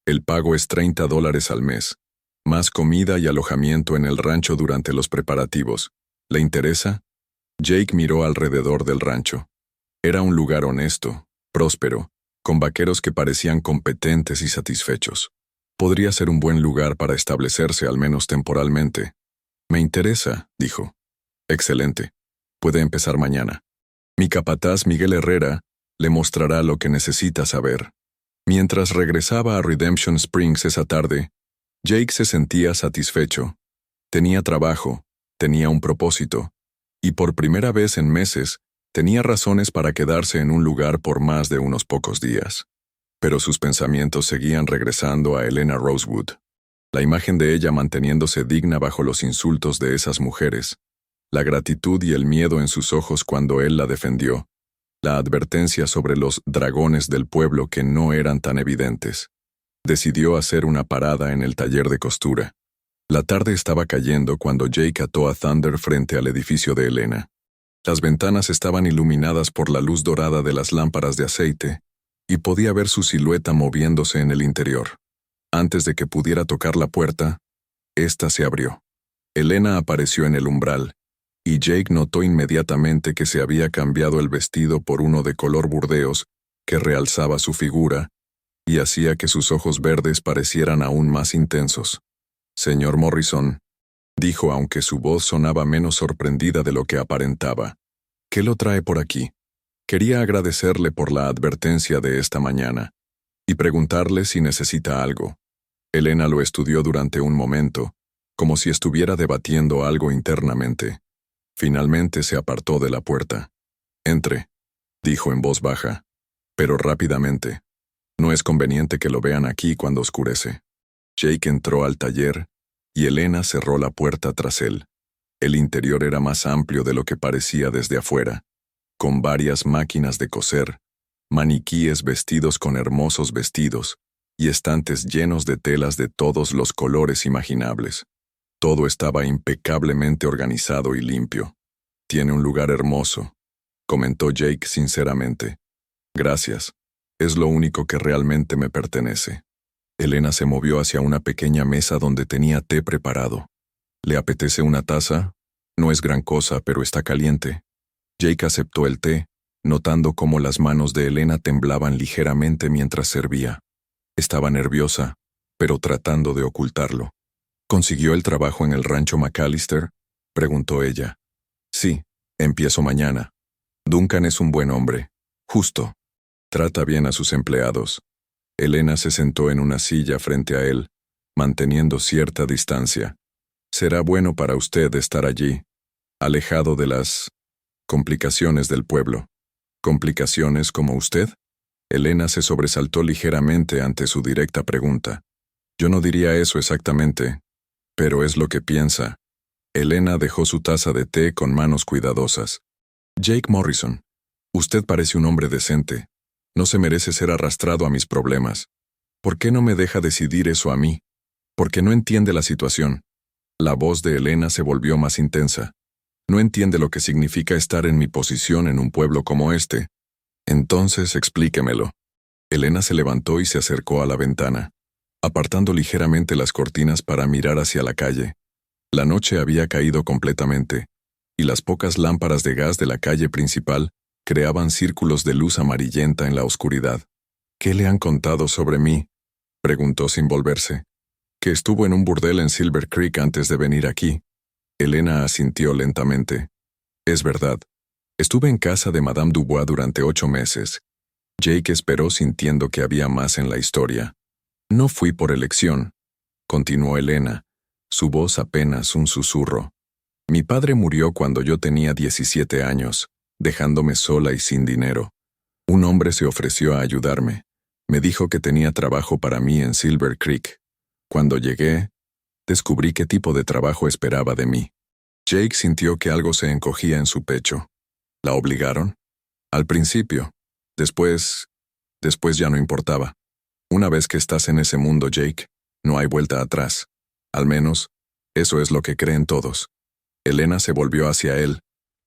El pago es $30 al mes, más comida y alojamiento en el rancho durante los preparativos. ¿Le interesa? Jake miró alrededor del rancho. Era un lugar honesto, próspero, con vaqueros que parecían competentes y satisfechos. Podría ser un buen lugar para establecerse, al menos temporalmente. Me interesa, dijo. Excelente. Puede empezar mañana. Mi capataz Miguel Herrera le mostrará lo que necesita saber. Mientras regresaba a Redemption Springs esa tarde, Jake se sentía satisfecho. Tenía trabajo, tenía un propósito, y por primera vez en meses tenía razones para quedarse en un lugar por más de unos pocos días. Pero sus pensamientos seguían regresando a Elena Rosewood. La imagen de ella manteniéndose digna bajo los insultos de esas mujeres, la gratitud y el miedo en sus ojos cuando él la defendió, la advertencia sobre los dragones del pueblo que no eran tan evidentes. Decidió hacer una parada en el taller de costura. La tarde estaba cayendo cuando Jake ató a Thunder frente al edificio de Elena. Las ventanas estaban iluminadas por la luz dorada de las lámparas de aceite, y podía ver su silueta moviéndose en el interior. Antes de que pudiera tocar la puerta, ésta se abrió. Elena apareció en el umbral, y Jake notó inmediatamente que se había cambiado el vestido por uno de color burdeos que realzaba su figura y hacía que sus ojos verdes parecieran aún más intensos. Señor Morrison, dijo aunque su voz sonaba menos sorprendida de lo que aparentaba. ¿Qué lo trae por aquí? Quería agradecerle por la advertencia de esta mañana y preguntarle si necesita algo. Elena lo estudió durante un momento, como si estuviera debatiendo algo internamente. Finalmente se apartó de la puerta. Entre, dijo en voz baja, pero rápidamente. No es conveniente que lo vean aquí cuando oscurece. Jake entró al taller y Elena cerró la puerta tras él. El interior era más amplio de lo que parecía desde afuera, con varias máquinas de coser, maniquíes vestidos con hermosos vestidos y estantes llenos de telas de todos los colores imaginables. Todo estaba impecablemente organizado y limpio. Tiene un lugar hermoso, comentó Jake sinceramente. Gracias. Es lo único que realmente me pertenece. Elena se movió hacia una pequeña mesa donde tenía té preparado. ¿Le apetece una taza? No es gran cosa, pero está caliente. Jake aceptó el té, notando cómo las manos de Elena temblaban ligeramente mientras servía. Estaba nerviosa, pero tratando de ocultarlo. ¿Consiguió el trabajo en el rancho McAllister?, preguntó ella. Sí, empiezo mañana. Duncan es un buen hombre, justo. Trata bien a sus empleados. Elena se sentó en una silla frente a él, manteniendo cierta distancia. Será bueno para usted estar allí, alejado de las complicaciones del pueblo. ¿Complicaciones como usted? Elena se sobresaltó ligeramente ante su directa pregunta. Yo no diría eso exactamente, pero es lo que piensa. Elena dejó su taza de té con manos cuidadosas. Jake Morrison, usted parece un hombre decente. No se merece ser arrastrado a mis problemas. ¿Por qué no me deja decidir eso a mí? Porque no entiende la situación. La voz de Elena se volvió más intensa. No entiende lo que significa estar en mi posición en un pueblo como este. Entonces explíquemelo. Elena se levantó y se acercó a la ventana, apartando ligeramente las cortinas para mirar hacia la calle. La noche había caído completamente, y las pocas lámparas de gas de la calle principal creaban círculos de luz amarillenta en la oscuridad. ¿Qué le han contado sobre mí?, preguntó sin volverse. Que estuvo en un burdel en Silver Creek antes de venir aquí. Elena asintió lentamente. Es verdad. Estuve en casa de Madame Dubois durante 8 meses. Jake esperó sintiendo que había más en la historia. No fui por elección, continuó Elena, su voz apenas un susurro. Mi padre murió cuando yo tenía 17 años, dejándome sola y sin dinero. Un hombre se ofreció a ayudarme. Me dijo que tenía trabajo para mí en Silver Creek. Cuando llegué, descubrí qué tipo de trabajo esperaba de mí. Jake sintió que algo se encogía en su pecho. ¿La obligaron? Al principio. Después ya no importaba. Una vez que estás en ese mundo, Jake, no hay vuelta atrás. Al menos, eso es lo que creen todos. Elena se volvió hacia él,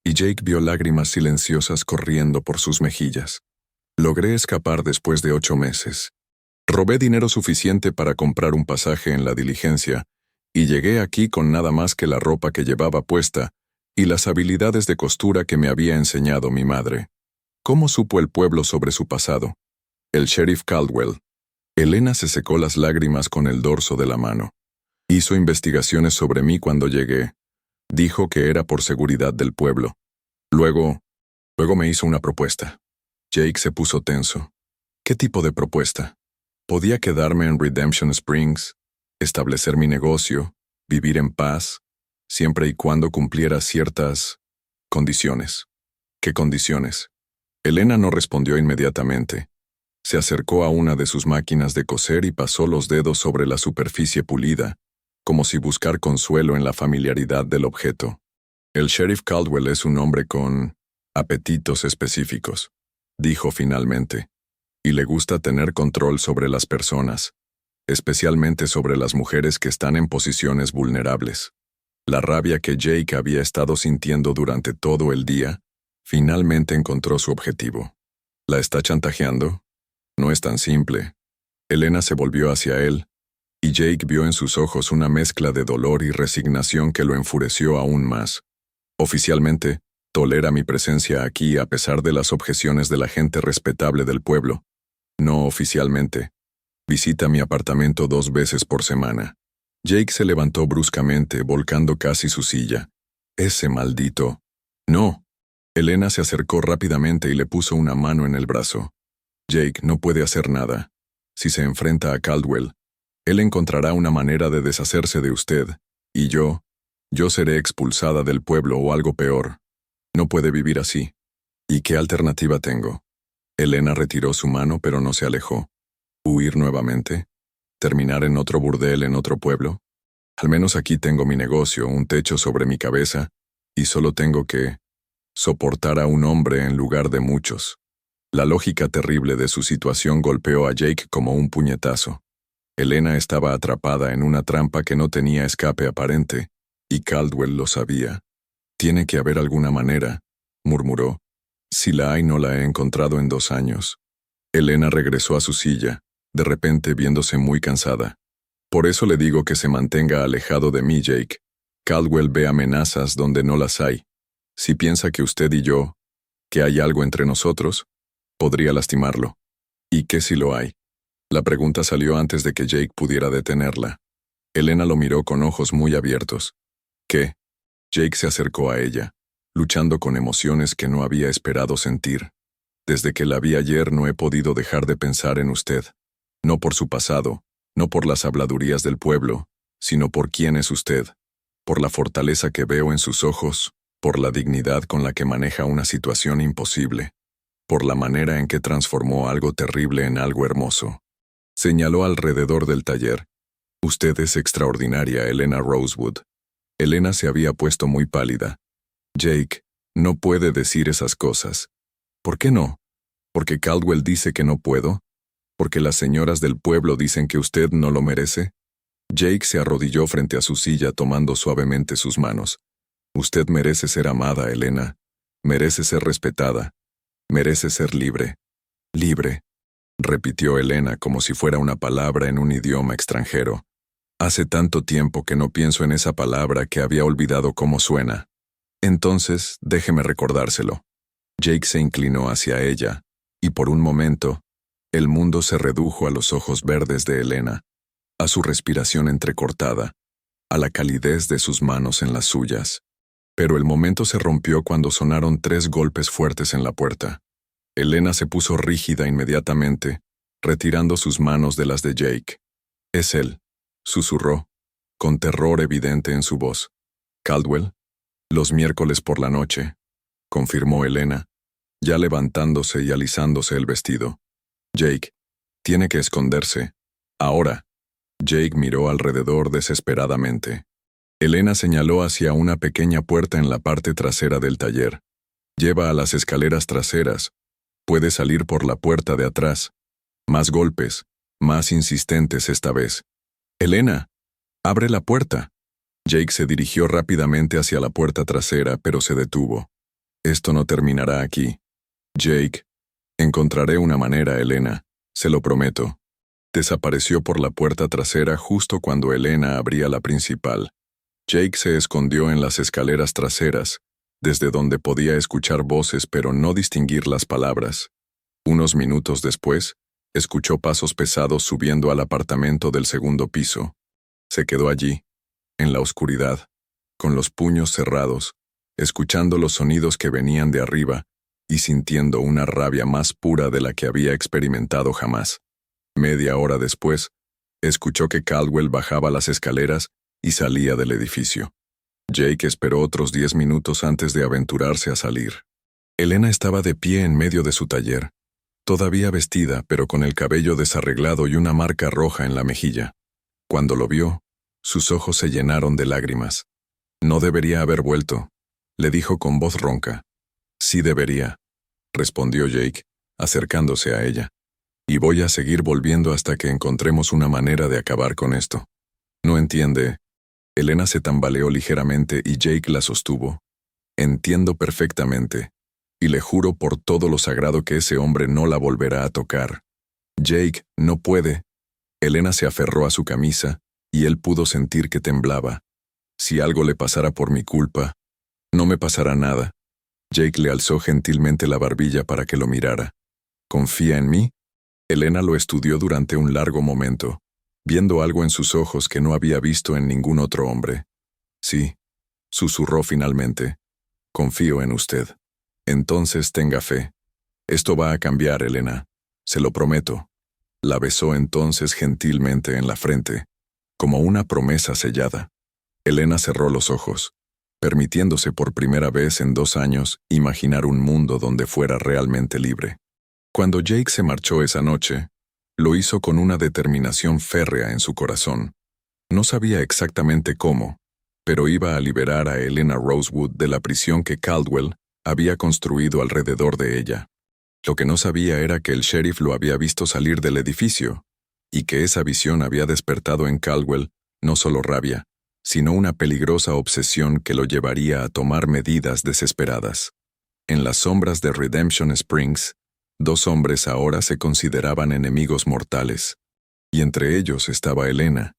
y Jake vio lágrimas silenciosas corriendo por sus mejillas. Logré escapar después de 8 meses. Robé dinero suficiente para comprar un pasaje en la diligencia, y llegué aquí con nada más que la ropa que llevaba puesta y las habilidades de costura que me había enseñado mi madre. ¿Cómo supo el pueblo sobre su pasado? El sheriff Caldwell. Elena se secó las lágrimas con el dorso de la mano. Hizo investigaciones sobre mí cuando llegué. Dijo que era por seguridad del pueblo. Luego me hizo una propuesta. Jake se puso tenso. ¿Qué tipo de propuesta? Podía quedarme en Redemption Springs, establecer mi negocio, vivir en paz, siempre y cuando cumpliera ciertas condiciones. ¿Qué condiciones? Elena no respondió inmediatamente. Se acercó a una de sus máquinas de coser y pasó los dedos sobre la superficie pulida, como si buscar consuelo en la familiaridad del objeto. El sheriff Caldwell es un hombre con apetitos específicos, dijo finalmente, y le gusta tener control sobre las personas, especialmente sobre las mujeres que están en posiciones vulnerables. La rabia que Jake había estado sintiendo durante todo el día, finalmente encontró su objetivo. ¿La está chantajeando? No es tan simple. Elena se volvió hacia él, y Jake vio en sus ojos una mezcla de dolor y resignación que lo enfureció aún más. Oficialmente, tolera mi presencia aquí a pesar de las objeciones de la gente respetable del pueblo. No oficialmente. Visita mi apartamento 2 veces por semana. Jake se levantó bruscamente, volcando casi su silla. Ese maldito. No. Elena se acercó rápidamente y le puso una mano en el brazo. Jake no puede hacer nada. Si se enfrenta a Caldwell, él encontrará una manera de deshacerse de usted, y yo seré expulsada del pueblo o algo peor. No puede vivir así. ¿Y qué alternativa tengo? Elena retiró su mano pero no se alejó. ¿Huir nuevamente? ¿Terminar en otro burdel en otro pueblo? Al menos aquí tengo mi negocio, un techo sobre mi cabeza, y solo tengo que soportar a un hombre en lugar de muchos. La lógica terrible de su situación golpeó a Jake como un puñetazo. Elena estaba atrapada en una trampa que no tenía escape aparente, y Caldwell lo sabía. Tiene que haber alguna manera, murmuró. Si la hay, no la he encontrado en 2 años. Elena regresó a su silla, de repente viéndose muy cansada. Por eso le digo que se mantenga alejado de mí, Jake. Caldwell ve amenazas donde no las hay. Si piensa que usted y yo, que hay algo entre nosotros, podría lastimarlo. ¿Y qué si lo hay? La pregunta salió antes de que Jake pudiera detenerla. Elena lo miró con ojos muy abiertos. ¿Qué? Jake se acercó a ella, luchando con emociones que no había esperado sentir. Desde que la vi ayer no he podido dejar de pensar en usted. No por su pasado, no por las habladurías del pueblo, sino por quién es usted, por la fortaleza que veo en sus ojos, por la dignidad con la que maneja una situación imposible, por la manera en que transformó algo terrible en algo hermoso. Señaló alrededor del taller. Usted es extraordinaria, Elena Rosewood. Elena se había puesto muy pálida. Jake, no puede decir esas cosas. ¿Por qué no? ¿Porque Caldwell dice que no puedo? ¿Porque las señoras del pueblo dicen que usted no lo merece? Jake se arrodilló frente a su silla tomando suavemente sus manos. Usted merece ser amada, Elena. Merece ser respetada. Merece ser libre. Libre, repitió Elena como si fuera una palabra en un idioma extranjero. Hace tanto tiempo que no pienso en esa palabra que había olvidado cómo suena. Entonces, déjeme recordárselo. Jake se inclinó hacia ella, y por un momento, el mundo se redujo a los ojos verdes de Elena, a su respiración entrecortada, a la calidez de sus manos en las suyas. Pero el momento se rompió cuando sonaron 3 golpes fuertes en la puerta. Elena se puso rígida inmediatamente, retirando sus manos de las de Jake. «Es él», susurró, con terror evidente en su voz. «Caldwell, los miércoles por la noche», confirmó Elena, ya levantándose y alisándose el vestido. Jake, tiene que esconderse. Ahora. Jake miró alrededor desesperadamente. Elena señaló hacia una pequeña puerta en la parte trasera del taller. Lleva a las escaleras traseras. Puede salir por la puerta de atrás. Más golpes, más insistentes esta vez. Elena, abre la puerta. Jake se dirigió rápidamente hacia la puerta trasera, pero se detuvo. Esto no terminará aquí. Jake, encontraré una manera, Elena, se lo prometo. Desapareció por la puerta trasera justo cuando Elena abría la principal. Jake se escondió en las escaleras traseras, desde donde podía escuchar voces pero no distinguir las palabras. Unos minutos después, escuchó pasos pesados subiendo al apartamento del segundo piso. Se quedó allí, en la oscuridad, con los puños cerrados, escuchando los sonidos que venían de arriba y sintiendo una rabia más pura de la que había experimentado jamás. Media hora después, escuchó que Caldwell bajaba las escaleras y salía del edificio. Jake esperó otros 10 minutos antes de aventurarse a salir. Elena estaba de pie en medio de su taller, todavía vestida, pero con el cabello desarreglado y una marca roja en la mejilla. Cuando lo vio, sus ojos se llenaron de lágrimas. No debería haber vuelto, le dijo con voz ronca. Sí debería, respondió Jake, acercándose a ella. Y voy a seguir volviendo hasta que encontremos una manera de acabar con esto. ¿No entiende? Elena se tambaleó ligeramente y Jake la sostuvo. Entiendo perfectamente, y le juro por todo lo sagrado que ese hombre no la volverá a tocar. Jake, no puede. Elena se aferró a su camisa, y él pudo sentir que temblaba. Si algo le pasara por mi culpa, no me pasará nada. Jake le alzó gentilmente la barbilla para que lo mirara. ¿Confía en mí? Elena lo estudió durante un largo momento, viendo algo en sus ojos que no había visto en ningún otro hombre. Sí, susurró finalmente. Confío en usted. Entonces tenga fe. Esto va a cambiar, Elena. Se lo prometo. La besó entonces gentilmente en la frente, como una promesa sellada. Elena cerró los ojos, permitiéndose por primera vez en 2 años imaginar un mundo donde fuera realmente libre. Cuando Jake se marchó esa noche, lo hizo con una determinación férrea en su corazón. No sabía exactamente cómo, pero iba a liberar a Elena Rosewood de la prisión que Caldwell había construido alrededor de ella. Lo que no sabía era que el sheriff lo había visto salir del edificio, y que esa visión había despertado en Caldwell no solo rabia, sino una peligrosa obsesión que lo llevaría a tomar medidas desesperadas. En las sombras de Redemption Springs, 2 hombres ahora se consideraban enemigos mortales, y entre ellos estaba Elena,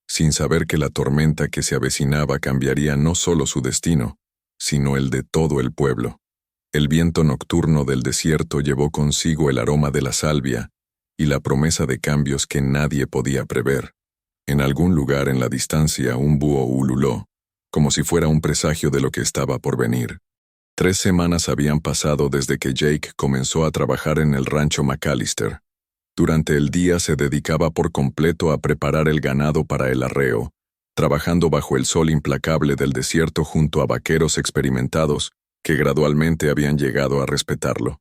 sin saber que la tormenta que se avecinaba cambiaría no solo su destino, sino el de todo el pueblo. El viento nocturno del desierto llevó consigo el aroma de la salvia y la promesa de cambios que nadie podía prever. En algún lugar en la distancia un búho ululó, como si fuera un presagio de lo que estaba por venir. 3 semanas habían pasado desde que Jake comenzó a trabajar en el rancho McAllister. Durante el día se dedicaba por completo a preparar el ganado para el arreo, trabajando bajo el sol implacable del desierto junto a vaqueros experimentados que gradualmente habían llegado a respetarlo.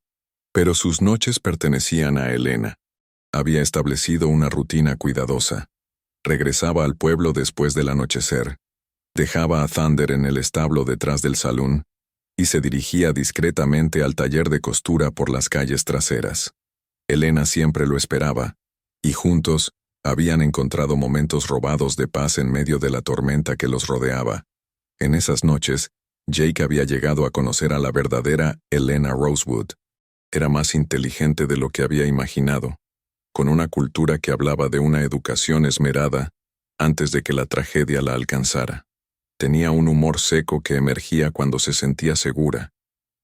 Pero sus noches pertenecían a Elena. Había establecido una rutina cuidadosa. Regresaba al pueblo después del anochecer, dejaba a Thunder en el establo detrás del salón y se dirigía discretamente al taller de costura por las calles traseras. Elena siempre lo esperaba, y juntos habían encontrado momentos robados de paz en medio de la tormenta que los rodeaba. En esas noches, Jake había llegado a conocer a la verdadera Elena Rosewood. Era más inteligente de lo que había imaginado, con una cultura que hablaba de una educación esmerada antes de que la tragedia la alcanzara. Tenía un humor seco que emergía cuando se sentía segura,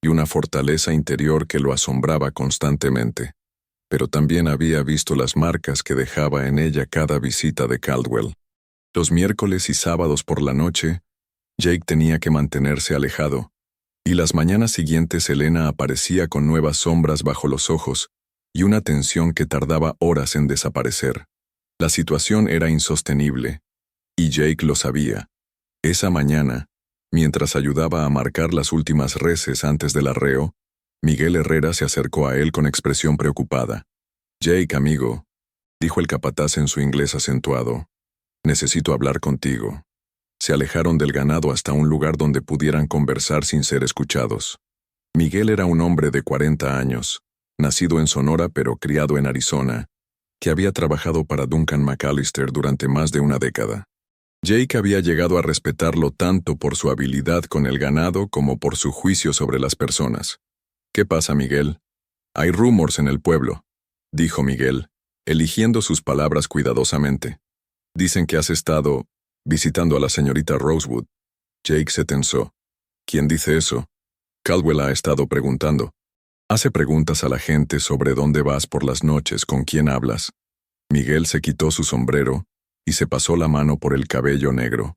y una fortaleza interior que lo asombraba constantemente. Pero también había visto las marcas que dejaba en ella cada visita de Caldwell. Los miércoles y sábados por la noche, Jake tenía que mantenerse alejado, y las mañanas siguientes Elena aparecía con nuevas sombras bajo los ojos y una tensión que tardaba horas en desaparecer. La situación era insostenible, y Jake lo sabía. Esa mañana, mientras ayudaba a marcar las últimas reses antes del arreo, Miguel Herrera se acercó a él con expresión preocupada. Jake, amigo, dijo el capataz en su inglés acentuado. Necesito hablar contigo. Se alejaron del ganado hasta un lugar donde pudieran conversar sin ser escuchados. Miguel era un hombre de 40 años, nacido en Sonora pero criado en Arizona, que había trabajado para Duncan McAllister durante más de una década. Jake había llegado a respetarlo tanto por su habilidad con el ganado como por su juicio sobre las personas. ¿Qué pasa, Miguel? Hay rumores en el pueblo, dijo Miguel, eligiendo sus palabras cuidadosamente. Dicen que has estado visitando a la señorita Rosewood. Jake se tensó. ¿Quién dice eso? Caldwell ha estado preguntando. Hace preguntas a la gente sobre dónde vas por las noches, con quién hablas. Miguel se quitó su sombrero y se pasó la mano por el cabello negro.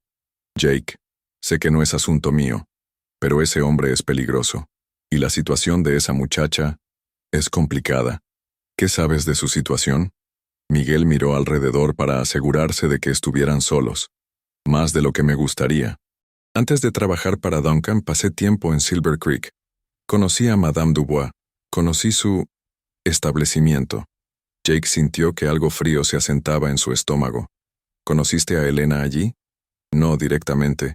Jake, sé que no es asunto mío, pero ese hombre es peligroso, y la situación de esa muchacha es complicada. ¿Qué sabes de su situación? Miguel miró alrededor para asegurarse de que estuvieran solos. Más de lo que me gustaría. Antes de trabajar para Duncan pasé tiempo en Silver Creek. Conocí a Madame Dubois. Conocí su establecimiento. Jake sintió que algo frío se asentaba en su estómago. ¿Conociste a Elena allí? No directamente.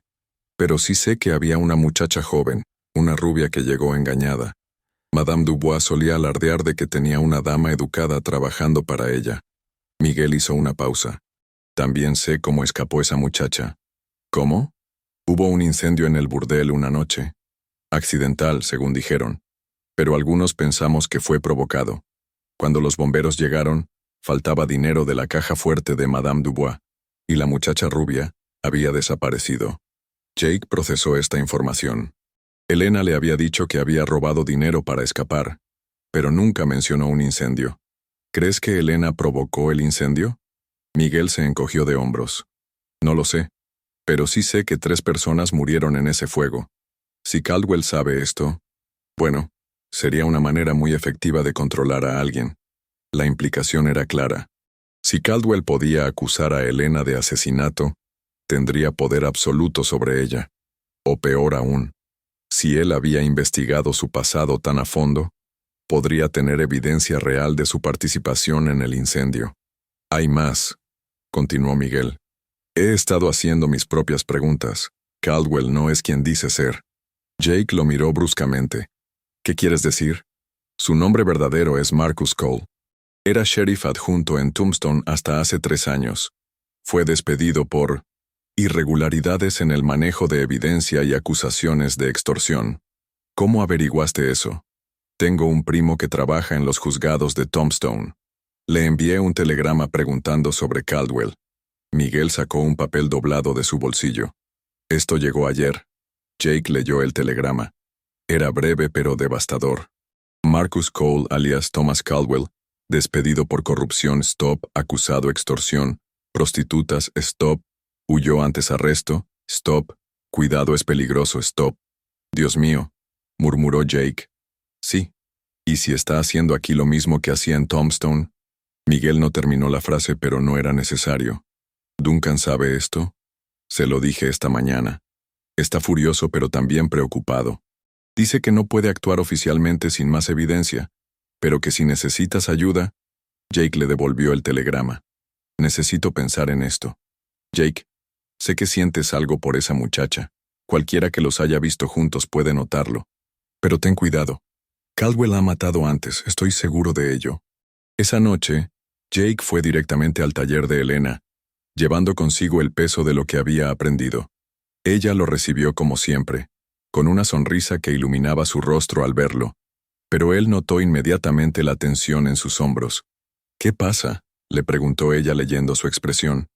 Pero sí sé que había una muchacha joven, una rubia que llegó engañada. Madame Dubois solía alardear de que tenía una dama educada trabajando para ella. Miguel hizo una pausa. También sé cómo escapó esa muchacha. ¿Cómo? Hubo un incendio en el burdel una noche. Accidental, según dijeron. Pero algunos pensamos que fue provocado. Cuando los bomberos llegaron, faltaba dinero de la caja fuerte de Madame Dubois, y la muchacha rubia había desaparecido. Jake procesó esta información. Elena le había dicho que había robado dinero para escapar, pero nunca mencionó un incendio. ¿Crees que Elena provocó el incendio? Miguel se encogió de hombros. No lo sé, pero sí sé que 3 personas murieron en ese fuego. Si Caldwell sabe esto, bueno, sería una manera muy efectiva de controlar a alguien. La implicación era clara. Si Caldwell podía acusar a Elena de asesinato, tendría poder absoluto sobre ella. O peor aún, si él había investigado su pasado tan a fondo, podría tener evidencia real de su participación en el incendio. Hay más, continuó Miguel. He estado haciendo mis propias preguntas. Caldwell no es quien dice ser. Jake lo miró bruscamente. ¿Qué quieres decir? Su nombre verdadero es Marcus Cole. Era sheriff adjunto en Tombstone hasta hace 3 años. Fue despedido por irregularidades en el manejo de evidencia y acusaciones de extorsión. ¿Cómo averiguaste eso? Tengo un primo que trabaja en los juzgados de Tombstone. Le envié un telegrama preguntando sobre Caldwell. Miguel sacó un papel doblado de su bolsillo. Esto llegó ayer. Jake leyó el telegrama. Era breve pero devastador. Marcus Cole, alias Thomas Caldwell, despedido por corrupción, stop, acusado extorsión, prostitutas, stop, huyó antes arresto, stop, cuidado es peligroso, stop. Dios mío, murmuró Jake. Sí. ¿Y si está haciendo aquí lo mismo que hacía en Tombstone? Miguel no terminó la frase, pero no era necesario. ¿Duncan sabe esto? Se lo dije esta mañana. Está furioso pero también preocupado. Dice que no puede actuar oficialmente sin más evidencia, pero que si necesitas ayuda... Jake le devolvió el telegrama. Necesito pensar en esto. Jake, sé que sientes algo por esa muchacha. Cualquiera que los haya visto juntos puede notarlo. Pero ten cuidado. Caldwell ha matado antes, estoy seguro de ello. Esa noche, Jake fue directamente al taller de Elena, llevando consigo el peso de lo que había aprendido. Ella lo recibió como siempre, con una sonrisa que iluminaba su rostro al verlo, pero él notó inmediatamente la tensión en sus hombros. ¿Qué pasa?, le preguntó ella leyendo su expresión.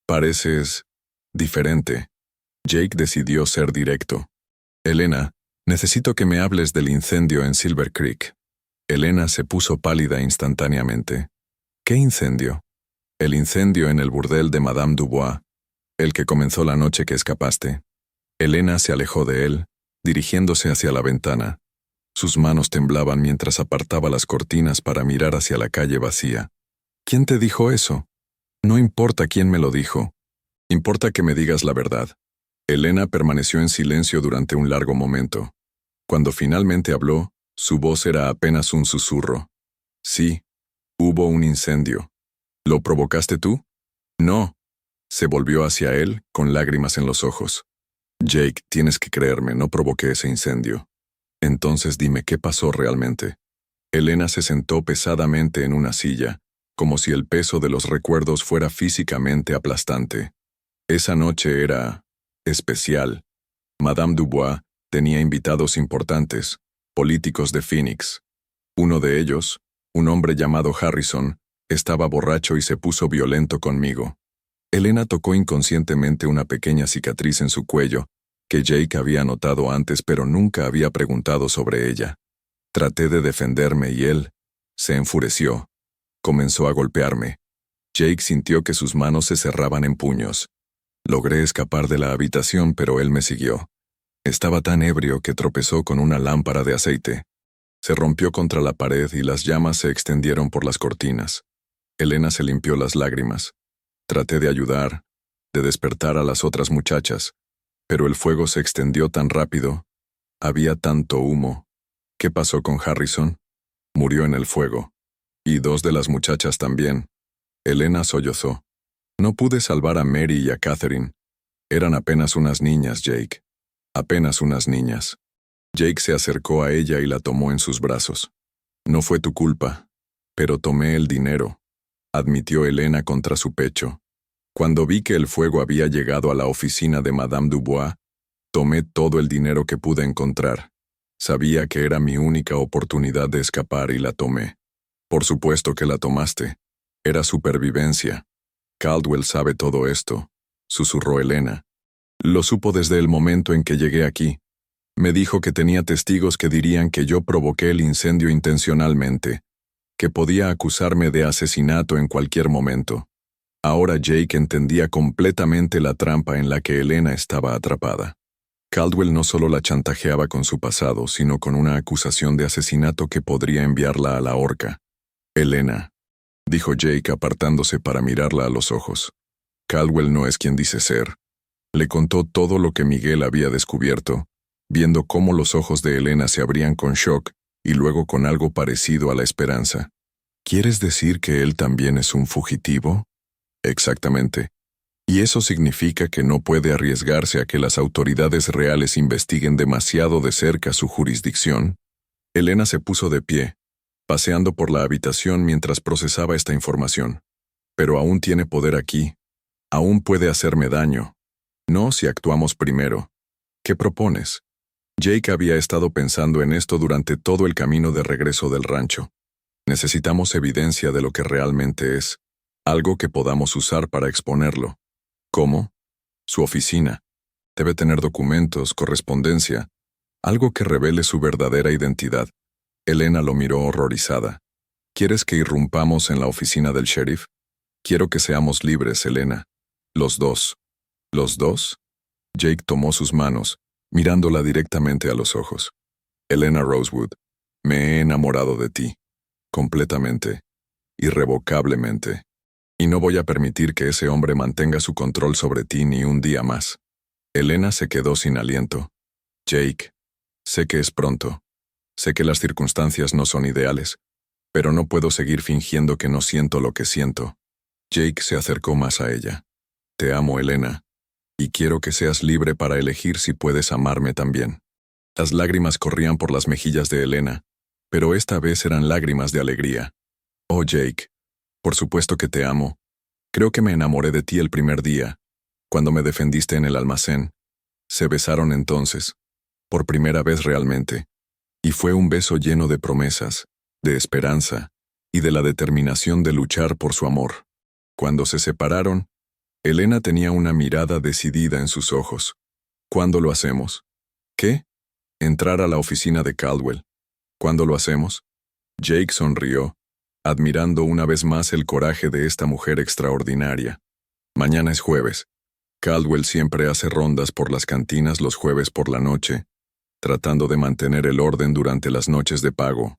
Pareces diferente. Jake decidió ser directo. Elena, necesito que me hables del incendio en Silver Creek. Elena se puso pálida instantáneamente. ¿Qué incendio? El incendio en el burdel de Madame Dubois, el que comenzó la noche que escapaste. Elena se alejó de él, dirigiéndose hacia la ventana. Sus manos temblaban mientras apartaba las cortinas para mirar hacia la calle vacía. ¿Quién te dijo eso? No importa quién me lo dijo. Importa que me digas la verdad. Elena permaneció en silencio durante un largo momento. Cuando finalmente habló, Su voz era apenas un susurro. Sí, hubo un incendio. ¿Lo provocaste tú? No. Se volvió hacia él, con lágrimas en los ojos. Jake, tienes que creerme, no provoqué ese incendio. Entonces dime qué pasó realmente. Elena se sentó pesadamente en una silla, como si el peso de los recuerdos fuera físicamente aplastante. Esa noche era especial. Madame Dubois tenía invitados importantes, políticos de Phoenix. Uno de ellos, un hombre llamado Harrison, estaba borracho y se puso violento conmigo. Elena tocó inconscientemente una pequeña cicatriz en su cuello, que Jake había notado antes pero nunca había preguntado sobre ella. Traté de defenderme y él se enfureció. Comenzó a golpearme. Jake sintió que sus manos se cerraban en puños. Logré escapar de la habitación, pero él me siguió. Estaba tan ebrio que tropezó con una lámpara de aceite. Se rompió contra la pared y las llamas se extendieron por las cortinas. Elena se limpió las lágrimas. Traté de ayudar, de despertar a las otras muchachas, pero el fuego se extendió tan rápido. Había tanto humo. ¿Qué pasó con Harrison? Murió en el fuego. Y 2 de las muchachas también. Elena sollozó. No pude salvar a Mary y a Catherine. Eran apenas unas niñas, Jake. Apenas unas niñas. Jake se acercó a ella y la tomó en sus brazos. No fue tu culpa, pero tomé el dinero, admitió Elena contra su pecho. Cuando vi que el fuego había llegado a la oficina de Madame Dubois, tomé todo el dinero que pude encontrar. Sabía que era mi única oportunidad de escapar y la tomé. Por supuesto que la tomaste. Era supervivencia. Caldwell sabe todo esto, susurró Elena. Lo supo desde el momento en que llegué aquí. Me dijo que tenía testigos que dirían que yo provoqué el incendio intencionalmente, que podía acusarme de asesinato en cualquier momento. Ahora Jake entendía completamente la trampa en la que Elena estaba atrapada. Caldwell no solo la chantajeaba con su pasado, sino con una acusación de asesinato que podría enviarla a la horca. Elena, dijo Jake apartándose para mirarla a los ojos. Caldwell no es quien dice ser. Le contó todo lo que Miguel había descubierto, viendo cómo los ojos de Elena se abrían con shock y luego con algo parecido a la esperanza. ¿Quieres decir que él también es un fugitivo? Exactamente. ¿Y eso significa que no puede arriesgarse a que las autoridades reales investiguen demasiado de cerca su jurisdicción? Elena se puso de pie, paseando por la habitación mientras procesaba esta información. Pero aún tiene poder aquí. Aún puede hacerme daño. No si actuamos primero. ¿Qué propones? Jake había estado pensando en esto durante todo el camino de regreso del rancho. Necesitamos evidencia de lo que realmente es, algo que podamos usar para exponerlo. ¿Cómo? Su oficina. Debe tener documentos, correspondencia, algo que revele su verdadera identidad. Elena lo miró horrorizada. ¿Quieres que irrumpamos en la oficina del sheriff? Quiero que seamos libres, Elena. Los dos. ¿Los dos? Jake tomó sus manos, mirándola directamente a los ojos. Elena Rosewood, me he enamorado de ti. Completamente. Irrevocablemente. Y no voy a permitir que ese hombre mantenga su control sobre ti ni un día más. Elena se quedó sin aliento. Jake, sé que es pronto. Sé que las circunstancias no son ideales, pero no puedo seguir fingiendo que no siento lo que siento. Jake se acercó más a ella. Te amo, Elena, y quiero que seas libre para elegir si puedes amarme también. Las lágrimas corrían por las mejillas de Elena, pero esta vez eran lágrimas de alegría. Oh, Jake, por supuesto que te amo. Creo que me enamoré de ti el primer día, cuando me defendiste en el almacén. Se besaron entonces, por primera vez realmente, y fue un beso lleno de promesas, de esperanza y de la determinación de luchar por su amor. Cuando se separaron, Elena tenía una mirada decidida en sus ojos. ¿Cuándo lo hacemos? ¿Qué? Entrar a la oficina de Caldwell. ¿Cuándo lo hacemos? Jake sonrió, admirando una vez más el coraje de esta mujer extraordinaria. Mañana es jueves. Caldwell siempre hace rondas por las cantinas los jueves por la noche, tratando de mantener el orden durante las noches de pago.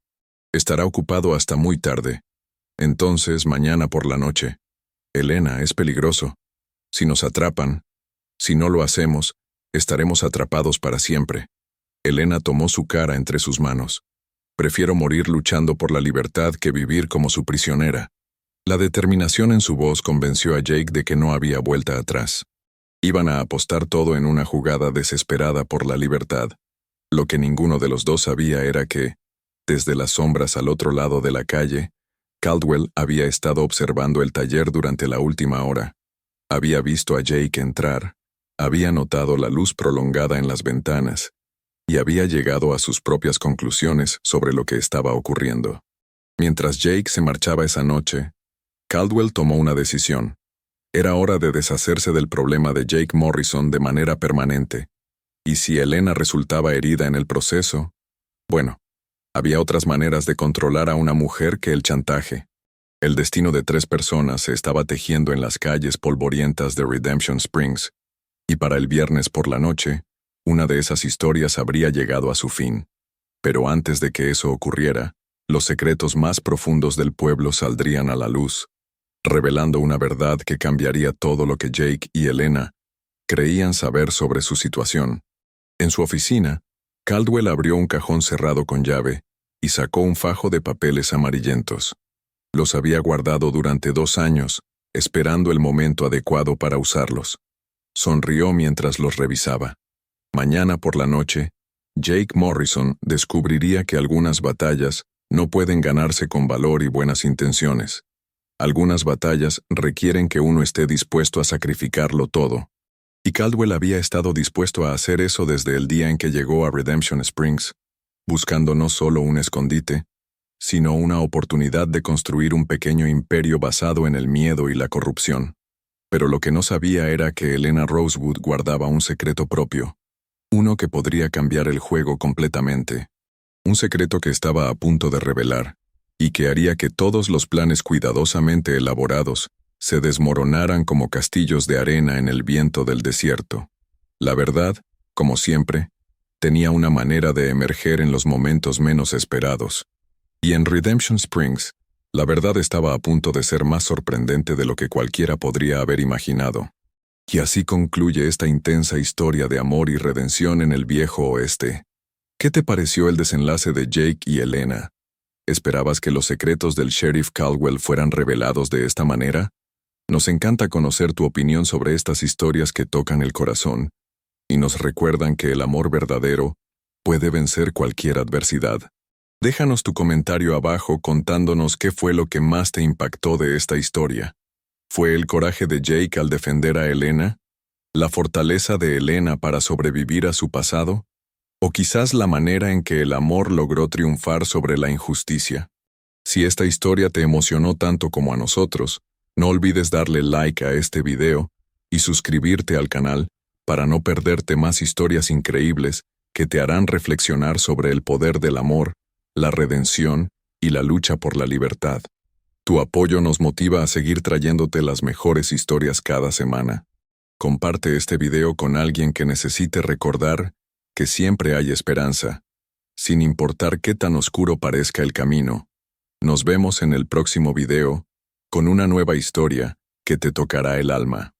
Estará ocupado hasta muy tarde. Entonces, mañana por la noche. Elena, es peligroso. Si nos atrapan, si no lo hacemos, estaremos atrapados para siempre. Elena tomó su cara entre sus manos. Prefiero morir luchando por la libertad que vivir como su prisionera. La determinación en su voz convenció a Jake de que no había vuelta atrás. Iban a apostar todo en una jugada desesperada por la libertad. Lo que ninguno de los dos sabía era que, desde las sombras al otro lado de la calle, Caldwell había estado observando el taller durante la última hora. Había visto a Jake entrar, había notado la luz prolongada en las ventanas, y había llegado a sus propias conclusiones sobre lo que estaba ocurriendo. Mientras Jake se marchaba esa noche, Caldwell tomó una decisión. Era hora de deshacerse del problema de Jake Morrison de manera permanente. Y si Elena resultaba herida en el proceso, bueno, había otras maneras de controlar a una mujer que el chantaje. El destino de 3 personas se estaba tejiendo en las calles polvorientas de Redemption Springs, y para el viernes por la noche, una de esas historias habría llegado a su fin. Pero antes de que eso ocurriera, los secretos más profundos del pueblo saldrían a la luz, revelando una verdad que cambiaría todo lo que Jake y Elena creían saber sobre su situación. En su oficina, Caldwell abrió un cajón cerrado con llave y sacó un fajo de papeles amarillentos. Los había guardado durante 2 años, esperando el momento adecuado para usarlos. Sonrió mientras los revisaba. Mañana por la noche, Jake Morrison descubriría que algunas batallas no pueden ganarse con valor y buenas intenciones. Algunas batallas requieren que uno esté dispuesto a sacrificarlo todo. Y Caldwell había estado dispuesto a hacer eso desde el día en que llegó a Redemption Springs, buscando no solo un escondite, sino una oportunidad de construir un pequeño imperio basado en el miedo y la corrupción. Pero lo que no sabía era que Elena Rosewood guardaba un secreto propio, uno que podría cambiar el juego completamente, un secreto que estaba a punto de revelar, y que haría que todos los planes cuidadosamente elaborados se desmoronaran como castillos de arena en el viento del desierto. La verdad, como siempre, tenía una manera de emerger en los momentos menos esperados. Y en Redemption Springs, la verdad estaba a punto de ser más sorprendente de lo que cualquiera podría haber imaginado. Y así concluye esta intensa historia de amor y redención en el viejo oeste. ¿Qué te pareció el desenlace de Jake y Elena? ¿Esperabas que los secretos del sheriff Caldwell fueran revelados de esta manera? Nos encanta conocer tu opinión sobre estas historias que tocan el corazón y nos recuerdan que el amor verdadero puede vencer cualquier adversidad. Déjanos tu comentario abajo contándonos qué fue lo que más te impactó de esta historia. ¿Fue el coraje de Jake al defender a Elena? ¿La fortaleza de Elena para sobrevivir a su pasado? ¿O quizás la manera en que el amor logró triunfar sobre la injusticia? Si esta historia te emocionó tanto como a nosotros, no olvides darle like a este video y suscribirte al canal para no perderte más historias increíbles que te harán reflexionar sobre el poder del amor, la redención y la lucha por la libertad. Tu apoyo nos motiva a seguir trayéndote las mejores historias cada semana. Comparte este video con alguien que necesite recordar que siempre hay esperanza, sin importar qué tan oscuro parezca el camino. Nos vemos en el próximo video, con una nueva historia que te tocará el alma.